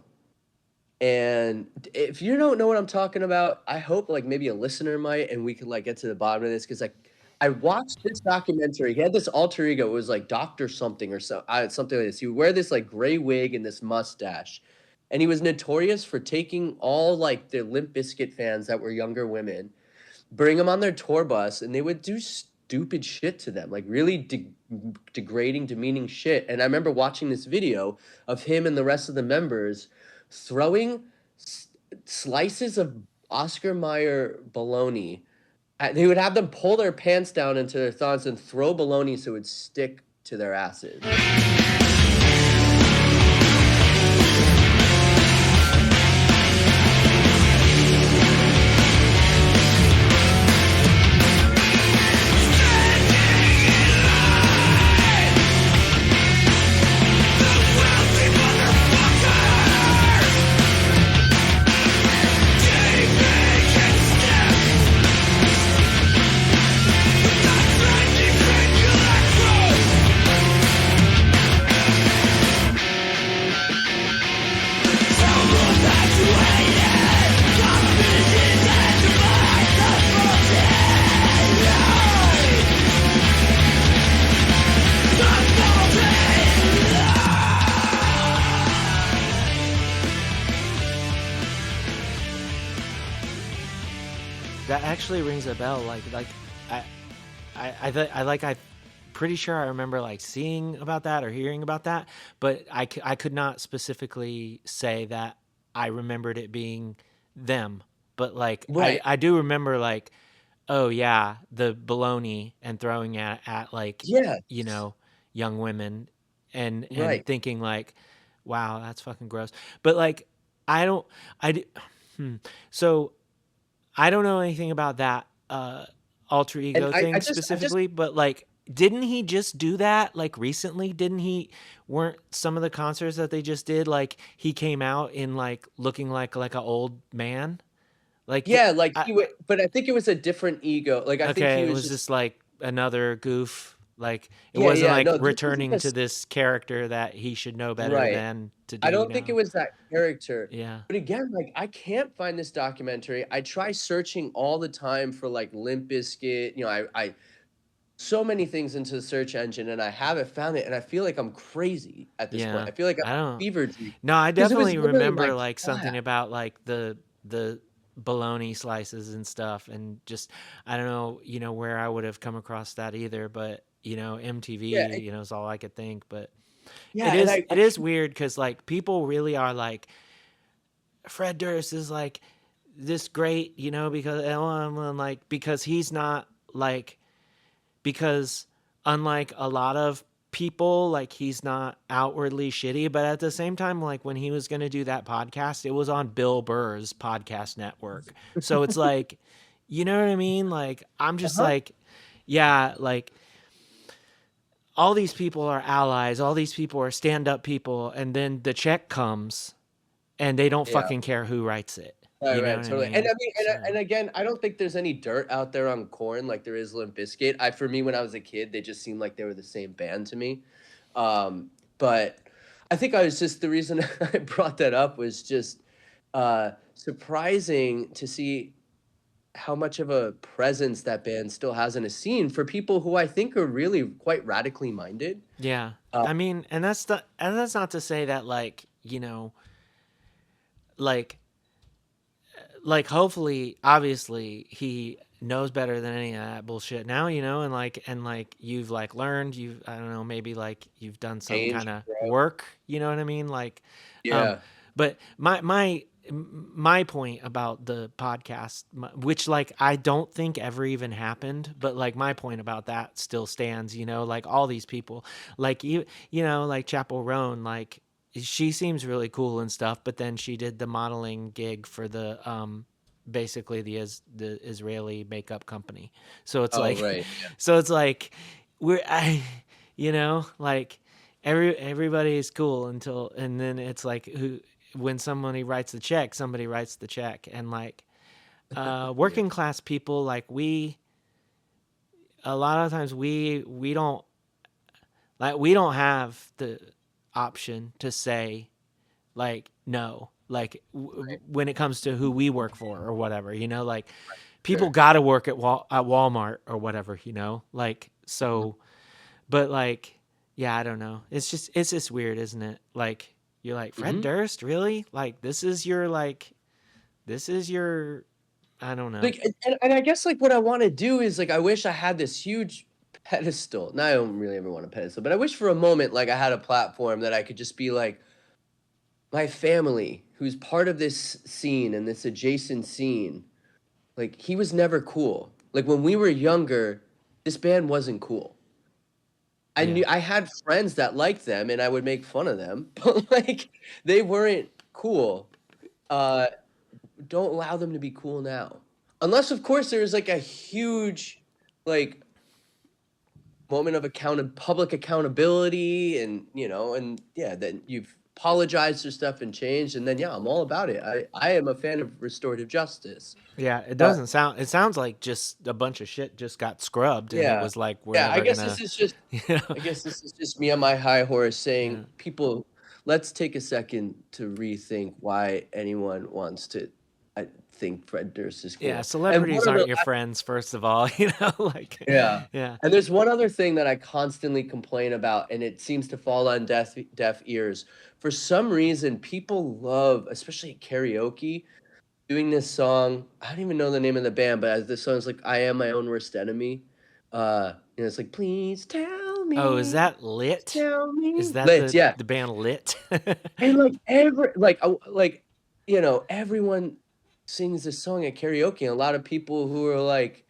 And if you don't know what I'm talking about, I hope like maybe a listener might, and we could like get to the bottom of this, because like I watched this documentary. He had this alter ego. It was like Doctor Something or something like this. He would wear this like gray wig and this mustache, and he was notorious for taking all like the Limp Bizkit fans that were younger women, bring them on their tour bus, and they would do stupid shit to them, like really degrading, demeaning shit. And I remember watching this video of him and the rest of the members throwing slices of Oscar Mayer bologna. They would have them pull their pants down into their thongs and throw bologna so it would stick to their asses. That actually rings a bell. Like I'm pretty sure I remember like seeing about that or hearing about that, but I could not specifically say that I remembered it being them. But like Right. I do remember like, oh yeah, the baloney and throwing at like, Yeah. you know, young women and Right. thinking like, wow, that's fucking gross. But like I don't I d- so I don't know anything about that alter And ego I, I thing just, I just, specifically, but like, didn't he just do that like recently? Didn't he? Weren't some of the concerts that they just did like he came out in like looking like an old man? Like, yeah, like I, he would, but I think it was a different ego. Like I think okay, he it was was just, just like another goof. Like, it yeah, wasn't yeah. like No, this wasn't returning to this character that he should know better right. than to I do don't think it now. was that character. Yeah. But again, like I can't find this documentary. I try searching all the time for like Limp Bizkit. so many things into the search engine, and I haven't found it, and I feel like I'm crazy at this point. Yeah. I feel like I'm I don't fever dream No, I because it was definitely literally remember like like flat. something about like the bologna slices and stuff, and just I don't know, where I would have come across that either, but MTV, Yeah, is all I could think, but yeah, it and is I it is weird cuz like people really are like Fred Durst is like this great, because I'm like because he's not like because unlike a lot of people, like he's not outwardly shitty, but at the same time, like when he was going to do that podcast, it was on Bill Burr's podcast network. So it's like, you know what I mean? Like I'm just uh-huh. like, yeah, like all these people are allies, all these people are stand-up people, and then the check comes and they don't Yeah. fucking care who writes it. Right, You know right, what I totally. And mean? I mean, and So, again, I don't think there's any dirt out there on Korn like there is Limp Bizkit. For me, when I was a kid, they just seemed like they were the same band to me. But I think I was just the reason I brought that up was just surprising to see how much of a presence that band still has in a scene for people who I think are really quite radically minded. yeah. Uh, I mean, and that's not to say that like, like hopefully obviously he knows better than any of that bullshit now, and like you've like learned, you've I don't know, maybe like you've done some change, kind of bro. work, you know what I mean? Like um Yeah. but my point about the podcast, which like I don't think ever even happened, but like my point about that still stands, like all these people, like like Chapel Roan, like she seems really cool and stuff, but then she did the modeling gig for the basically the Israeli makeup company. So it's Oh, like right. so it's like we're like everybody is cool until and then it's like who when somebody writes the check, and like Yeah. working class people, like we a lot of times we don't have the option to say like no, like when it comes to who we work for or whatever, like people Sure. got to work at Walmart or whatever, like Mhm. so. But like yeah, I don't know, it's just weird, isn't it? Like you're like Fred Mhm. Durst, really? Like this is your I don't know. Like, and I guess, like, what I wanna do is, like, I wish I had this huge pedestal. Now, I don't really ever want a pedestal, but I wish for a moment, like, I had a platform that I could just be like, my family, who's part of this scene and this adjacent scene, like, he was never cool. Like, when we were younger, this band wasn't cool. Yeah. I had friends that liked them, and I would make fun of them, but, like, they weren't cool. Uh don't allow them to be cool now. Unless, of course, there's like a huge, like, moment of public accountability, and and yeah, then you've apologized for stuff and changed, and then yeah, I'm all about it. I am a fan of restorative justice. Yeah, it But doesn't sound it sounds like just a bunch of shit just got scrubbed and it yeah, was like we're yeah, never gonna you know I guess this is just me on my high horse yeah. saying, people, let's take a second to rethink why anyone wants to. I think Fred Durst is Yeah, cool. And celebrities one aren't other your friends, first of all, like Yeah, yeah. and there's one other thing that I constantly complain about, and it seems to fall on deaf ears. For some reason, people love, especially at karaoke, doing this song. I don't even know the name of the band, but as this song's like, "I am my own worst enemy." It's like, Oh, is that Lit? tell Is me." that Lit, the yeah, the band Lit? and everyone sings this song at karaoke, and a lot of people who are like,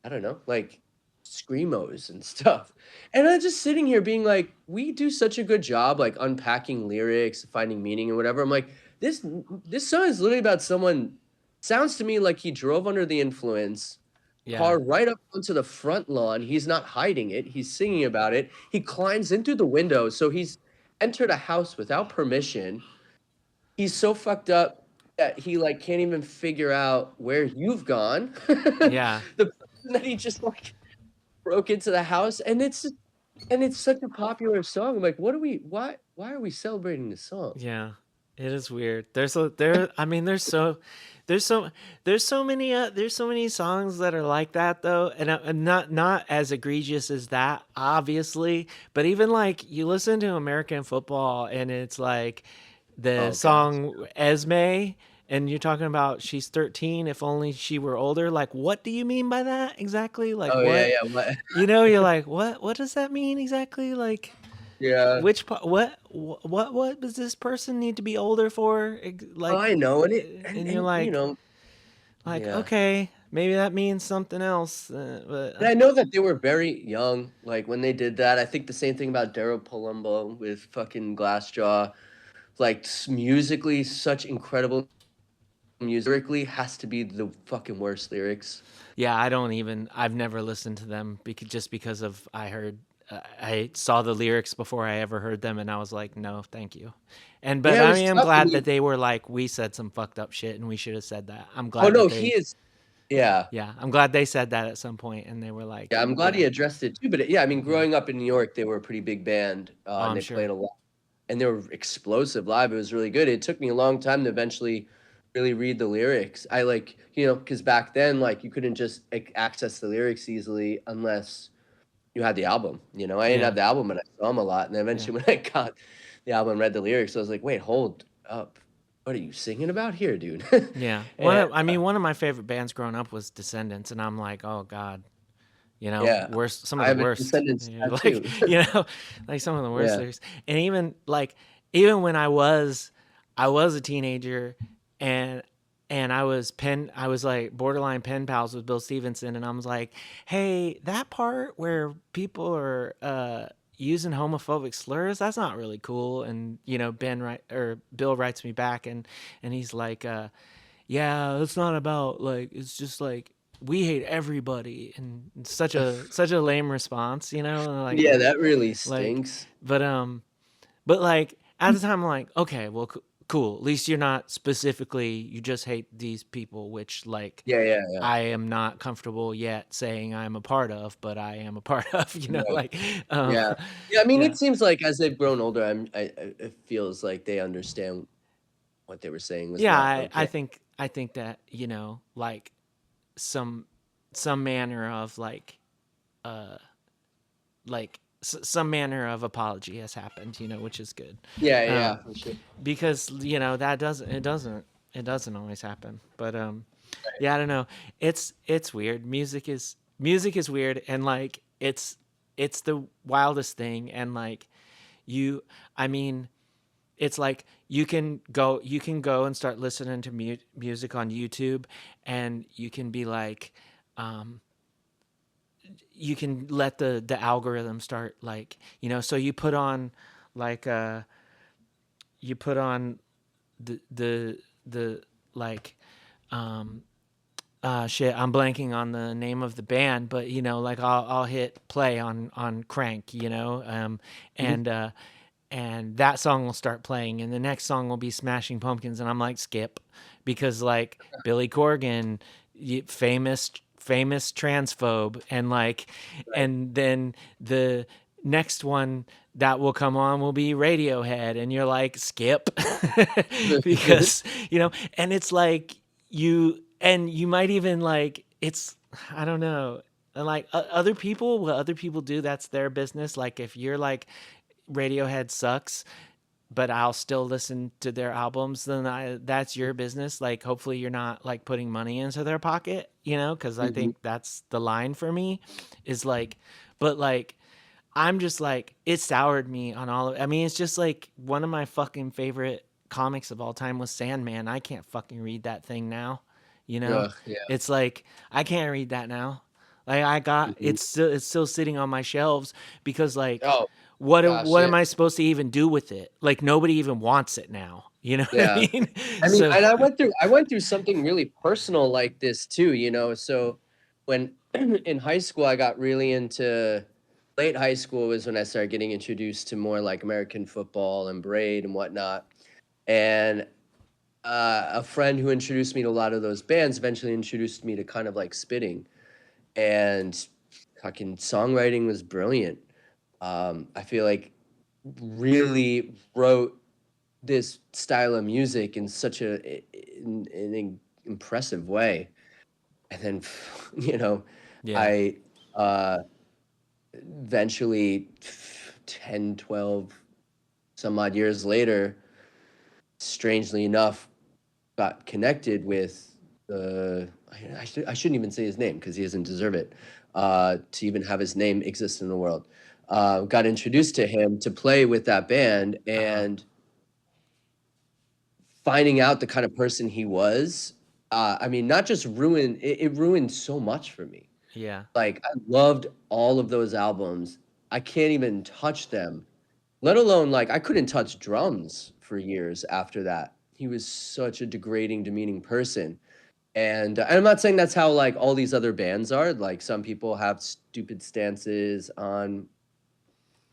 I don't know, like screamos and stuff. And I'm just sitting here being like, we do such a good job like unpacking lyrics, finding meaning and whatever. I'm like, this song is literally about someone, sounds to me like he drove under the influence, Yeah. car right up onto the front lawn. He's not hiding it. He's singing about it. He climbs in through the window. So he's entered a house without permission. He's so fucked up that he like can't even figure out where you've gone. Yeah. The person that he just like broke into the house, and it's such a popular song. I'm like, what are we why are we celebrating this song? Yeah. It is weird. I mean there's so there's so many songs that are like that though, and not as egregious as that obviously, but even like you listen to American football and it's like the Oh God. song Esme, and you're talking about she's 13 if only she were older. Like what do you mean by that exactly? Like Oh yeah, what, yeah. What? you're like what does that mean exactly? Like Yeah. which part? What does this person need to be older for? Oh, Like, I know, and and you're and you know, like, yeah. okay, maybe that means something else. And I know that they were very young, like when they did that. I think the same thing about Daryl Palumbo with fucking Glassjaw. Like musically, such incredible music. Lyrically, has to be the fucking worst lyrics. Yeah, I don't even. I've never listened to them because just because of I heard. I saw the lyrics before I ever heard them, and I was like, no, thank you. And but Yeah, it I was am tough. And glad that you, they were like, we said some fucked up shit, and we should have said that. I'm oh glad no, that he they. is. Yeah, Yeah, I'm glad they said that at some point, and they were like, yeah. I'm glad yeah, he addressed it too. But yeah, I mean, yeah. growing up in New York, they were a pretty big band, Oh, and I'm they sure. played a lot, and they were explosive live. It was really good. It took me a long time to eventually really read the lyrics. I like, because back then, like, you couldn't just access the lyrics easily unless you had the album. I didn't Yeah, have the album, and I saw them a lot. And then yeah. eventually, when I got the album, and read the lyrics, I was like, wait, hold up, what are you singing about here, dude? Yeah. And One of my favorite bands growing up was Descendants, and I'm like, oh God, yeah, worst, some of I the have a worst. Descendants Yeah, like, tattoo. like some of the worst Yeah. lyrics. And even when I was a teenager, and I was like borderline pen pals with Bill Stevenson, and I was like, hey, that part where people are using homophobic slurs, that's not really cool. And Bill writes me back, and he's like, yeah, it's not about like, it's just like we hate everybody, and it's such a lame response, like Yeah, that really like stinks. but but like at the time I'm like, okay, well, cool, at least you're not specifically, you just hate these people, which like Yeah, yeah, yeah. I am not comfortable yet saying I'm a part of, but I am a part of, Right. like um Yeah. Yeah, I mean, yeah. it seems like as they've grown older, it feels like they understand what they were saying was Yeah, not okay. I think that, like some manner of uh some manner of apology has happened, which is good. Yeah, yeah, Um, for sure. because that it doesn't always happen. But yeah, I don't know. It's weird. Music is weird, and like it's the wildest thing, and like you, I mean, it's like you can go and start listening to music on YouTube, and you can be like, um, you can let the algorithm start, like, so you put on like you put on the like um shit, I'm blanking on the name of the band, but like I'll hit play on Crank, Mhm. and and that song will start playing, and the next song will be Smashing Pumpkins, and I'm like, skip, because like Billy Corgan, famous transphobe, and like, Right. and then the next one that will come on will be Radiohead, and you're like, skip, because and it's like you might even like, it's, I don't know. And like other people, what other people do, that's their business. Like if you're like, Radiohead sucks, but I'll still listen to their albums, then that's your business. Like hopefully you're not like putting money into their pocket, because I Mhm. think that's the line for me, is like, but like I'm just like, it soured me on all of, I mean, it's just like one of my fucking favorite comics of all time was Sandman. I can't fucking read that thing now, you know? Ugh, yeah. It's like I can't read that now. Like I got, Mhm. it's still sitting on my shelves, because like Oh, gosh, what yeah. am I supposed to even do with it? Like nobody even wants it now. You know what I Yeah. mean? I mean, So and I went through something really personal like this too. So when in high school I got really into late high school was when I started getting introduced to more like American football and Braid and whatnot. And a friend who introduced me to a lot of those bands eventually introduced me to kind of like spitting, and fucking songwriting was brilliant. I feel like really wrote this style of music in such an impressive way. And then, you know, Yeah. I eventually 10, 12, some odd years later, strangely enough, got connected with I shouldn't even say his name because he doesn't deserve it to even have his name exist in the world. Got introduced to him to play with that band, Uh-huh. and finding out the kind of person he was, I mean, not just ruined it ruined so much for me. Yeah. Like, I loved all of those albums. I can't even touch them, let alone, like, I couldn't touch drums for years after that. He was such a degrading, demeaning person, and I'm not saying that's how, like, all these other bands are, like, some people have stupid stances on,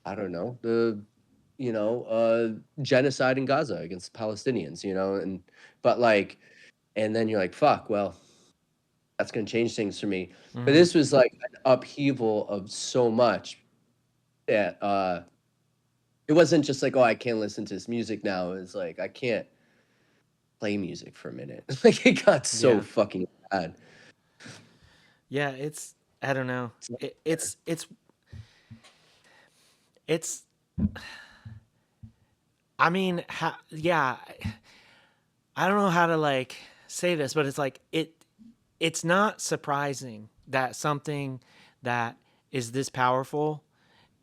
I don't know, genocide in Gaza against Palestinians, and but, like, and then you're like, "Fuck, well, that's gonna change things for me." But Mhm. this was like an upheaval of so much that, it wasn't just like, "Oh, I can't listen to this music now." It's like, I can't play music for a minute. Like, it got so Yeah. fucking bad. Yeah, it's I don't know. It's not It, fair. it's I mean, yeah, I don't know how to like say this, but it's like it's not surprising that something that is this powerful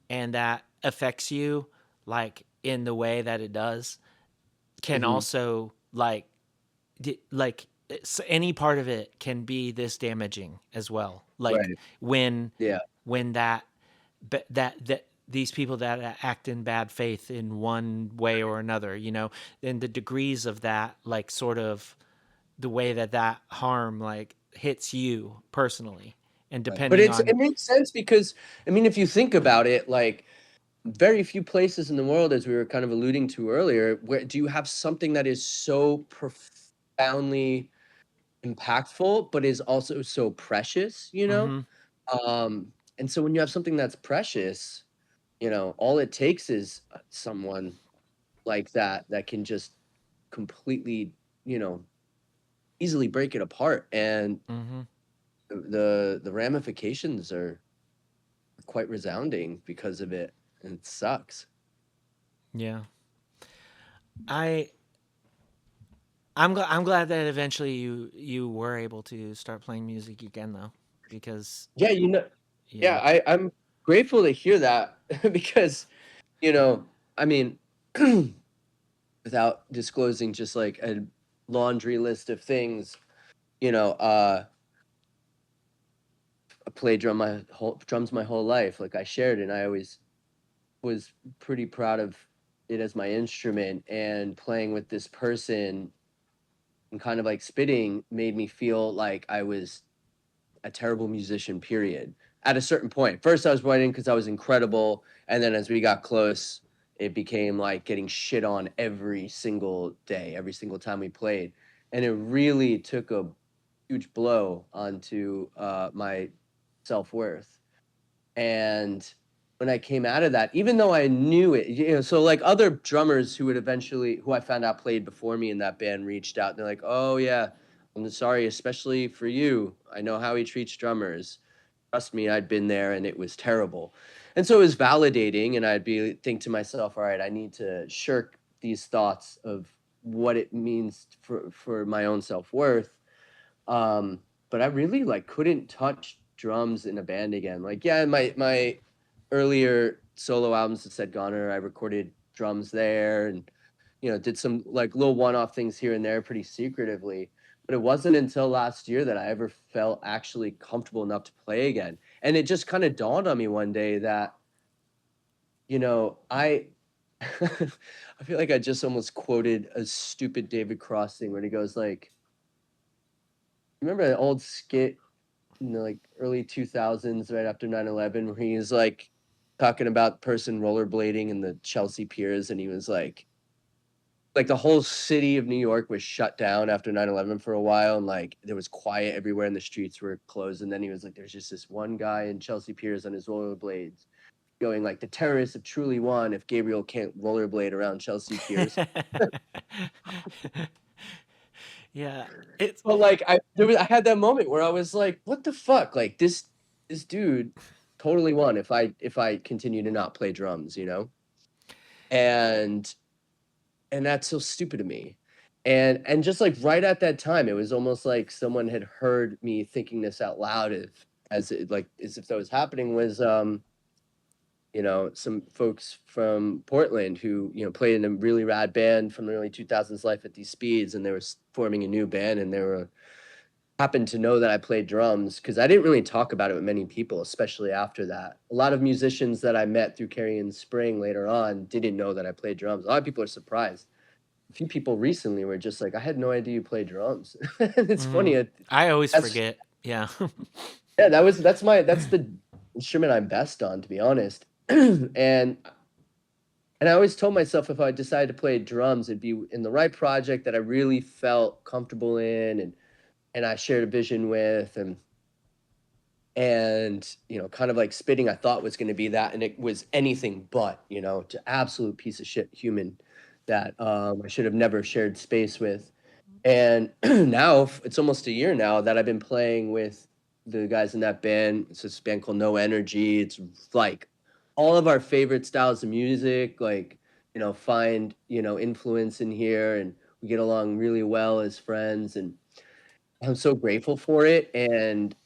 and that affects you like in the way that it does can Mhm. also like like any part of it can be this damaging as well. Like Right. when Yeah. that that these people that act in bad faith in one way or another, and the degrees of that, like sort of the way that harm like hits you personally, and Right. But depending it on. makes sense because, I mean, if you think about it, like, very few places in the world, as we were kind of alluding to earlier, where do you have something that is so profoundly impactful, but is also so precious, you know? Hmm. And so when you have something that's precious, all it takes is someone like that that can just completely, you know, easily break it apart, and Hmm. the ramifications are quite resounding because of it, and it sucks. Yeah. I I'm glad that eventually you were able to start playing music again though, because Yeah, yeah, yeah. I'm grateful to hear that because, you know, I mean, without disclosing just like a laundry list of things, you know, I played drums my whole life. Like, I shared, and I always was pretty proud of it as my instrument, and playing with this person and kind of like spitting made me feel like I was a terrible musician, period. At a certain point, first I was writing because I was incredible, and then as we got close, it became like getting shit on every single day, every single time we played, and it really took a huge blow onto my self worth. And when I came out of that, even though I knew it, so like other drummers who I found out played before me in that band reached out and they're like, "Oh yeah, I'm sorry, especially for you. I know how he treats drummers. Trust me, I'd been there and it was terrible." And so it was validating, and think to myself, "All right, I need to shirk these thoughts of what it means for my own self-worth." Um, but I really like couldn't touch drums in a band again. Like, yeah, my earlier solo albums that said Goner, I recorded drums there, and did some like little one-off things here and there pretty secretively. But it wasn't until last year that I ever felt actually comfortable enough to play again. And it just kind of dawned on me one day that, I I feel like I just almost quoted a stupid David Cross thing when he goes like, remember an old skit in the like early 2000s, right after 9/11, where he's like talking about person rollerblading in the Chelsea piers, and he was like the whole city of New York was shut down after 9/11 for a while, and like there was quiet everywhere and the streets were closed, and then he was like, there's just this one guy in Chelsea piers on his rollerblades. He going like the terrorists have truly won if Gabriel can't rollerblade around Chelsea Piers. Yeah, it's But like I had that moment where I was like, what the fuck? Like this dude totally won if I continue to not play drums, you know? And that's so stupid to me. And just like right at that time, it was almost like someone had heard me thinking this out loud as if that was happening was you know, some folks from Portland who, you know, played in a really rad band from the early 2000s, Life at These Speeds, and they were forming a new band, and they were happened to know that I played drums because I didn't really talk about it with many people, especially after that. A lot of musicians that I met through Carrion Spring later on didn't know that I played drums. A lot of people are surprised. A few people recently were just like, I had no idea you played drums. It's funny. I always forget. Yeah. Yeah, that's the instrument I'm best on, to be honest. and I always told myself if I decided to play drums, it'd be in the right project that I really felt comfortable in and I shared a vision with and you know, kind of like spitting I thought was going to be that, and it was anything but, you know, to absolute piece of shit human that I should have never shared space with. And now it's almost a year now that I've been playing with the guys in that band. It's this band called No Energy. It's like all of our favorite styles of music, like, you know, find, you know, influence in here, and we get along really well as friends, and I'm so grateful for it. And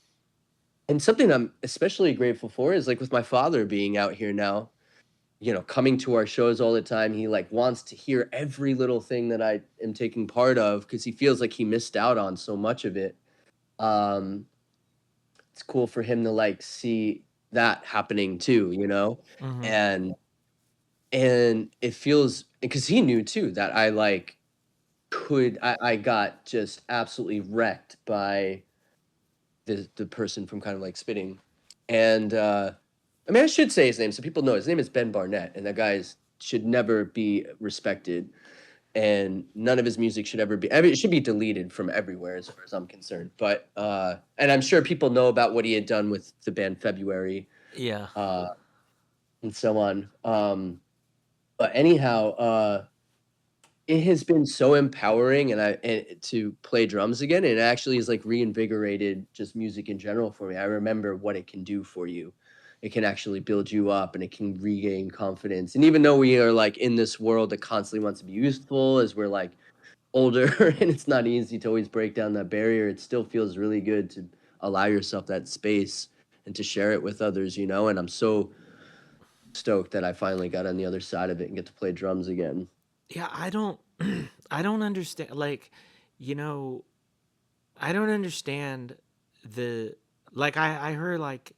something I'm especially grateful for is like with my father being out here now, you know, coming to our shows all the time. He like wants to hear every little thing that I am taking part of because he feels like he missed out on so much of it. Um, it's cool for him to like see that happening too, you know? Mm-hmm. And it feels because he knew too that I like I got just absolutely wrecked by the person from kind of like spitting. And I mean, I should say his name so people know. His name is Ben Barnett, and that guy's should never be respected, and none of his music should ever be. I mean, it should be deleted from everywhere, as far as I'm concerned. But and I'm sure people know about what he had done with the band February, Yeah. and so on. But anyhow, it has been so empowering, and to play drums again. And it actually is like reinvigorated just music in general for me. I remember what it can do for you. It can actually build you up, and it can regain confidence. And even though we are like in this world that constantly wants to be useful, as we're like older, and it's not easy to always break down that barrier, it still feels really good to allow yourself that space and to share it with others, you know. And I'm so stoked that I finally got on the other side of it and get to play drums again. Yeah, I don't I don't understand, like, you know, I don't understand the like I heard like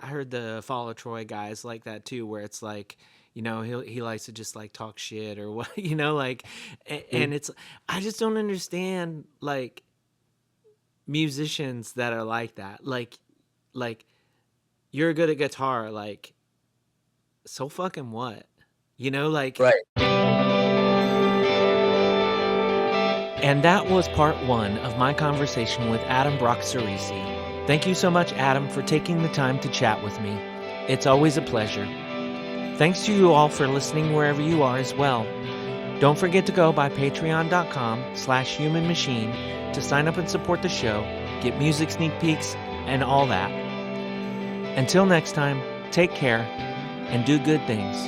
I heard the Follow Troy guys like that too, where it's like, you know, he likes to just like talk shit or what, you know, like and it's I just don't understand like musicians that are like that. Like you're good at guitar, like so fucking what? You know, like Right. And that was part 1 of my conversation with Adam Brock Ciresi. Thank you so much, Adam, for taking the time to chat with me. It's always a pleasure. Thanks to you all for listening wherever you are as well. Don't forget to go by patreon.com/humanmachine to sign up and support the show, get music sneak peeks, and all that. Until next time, take care and do good things.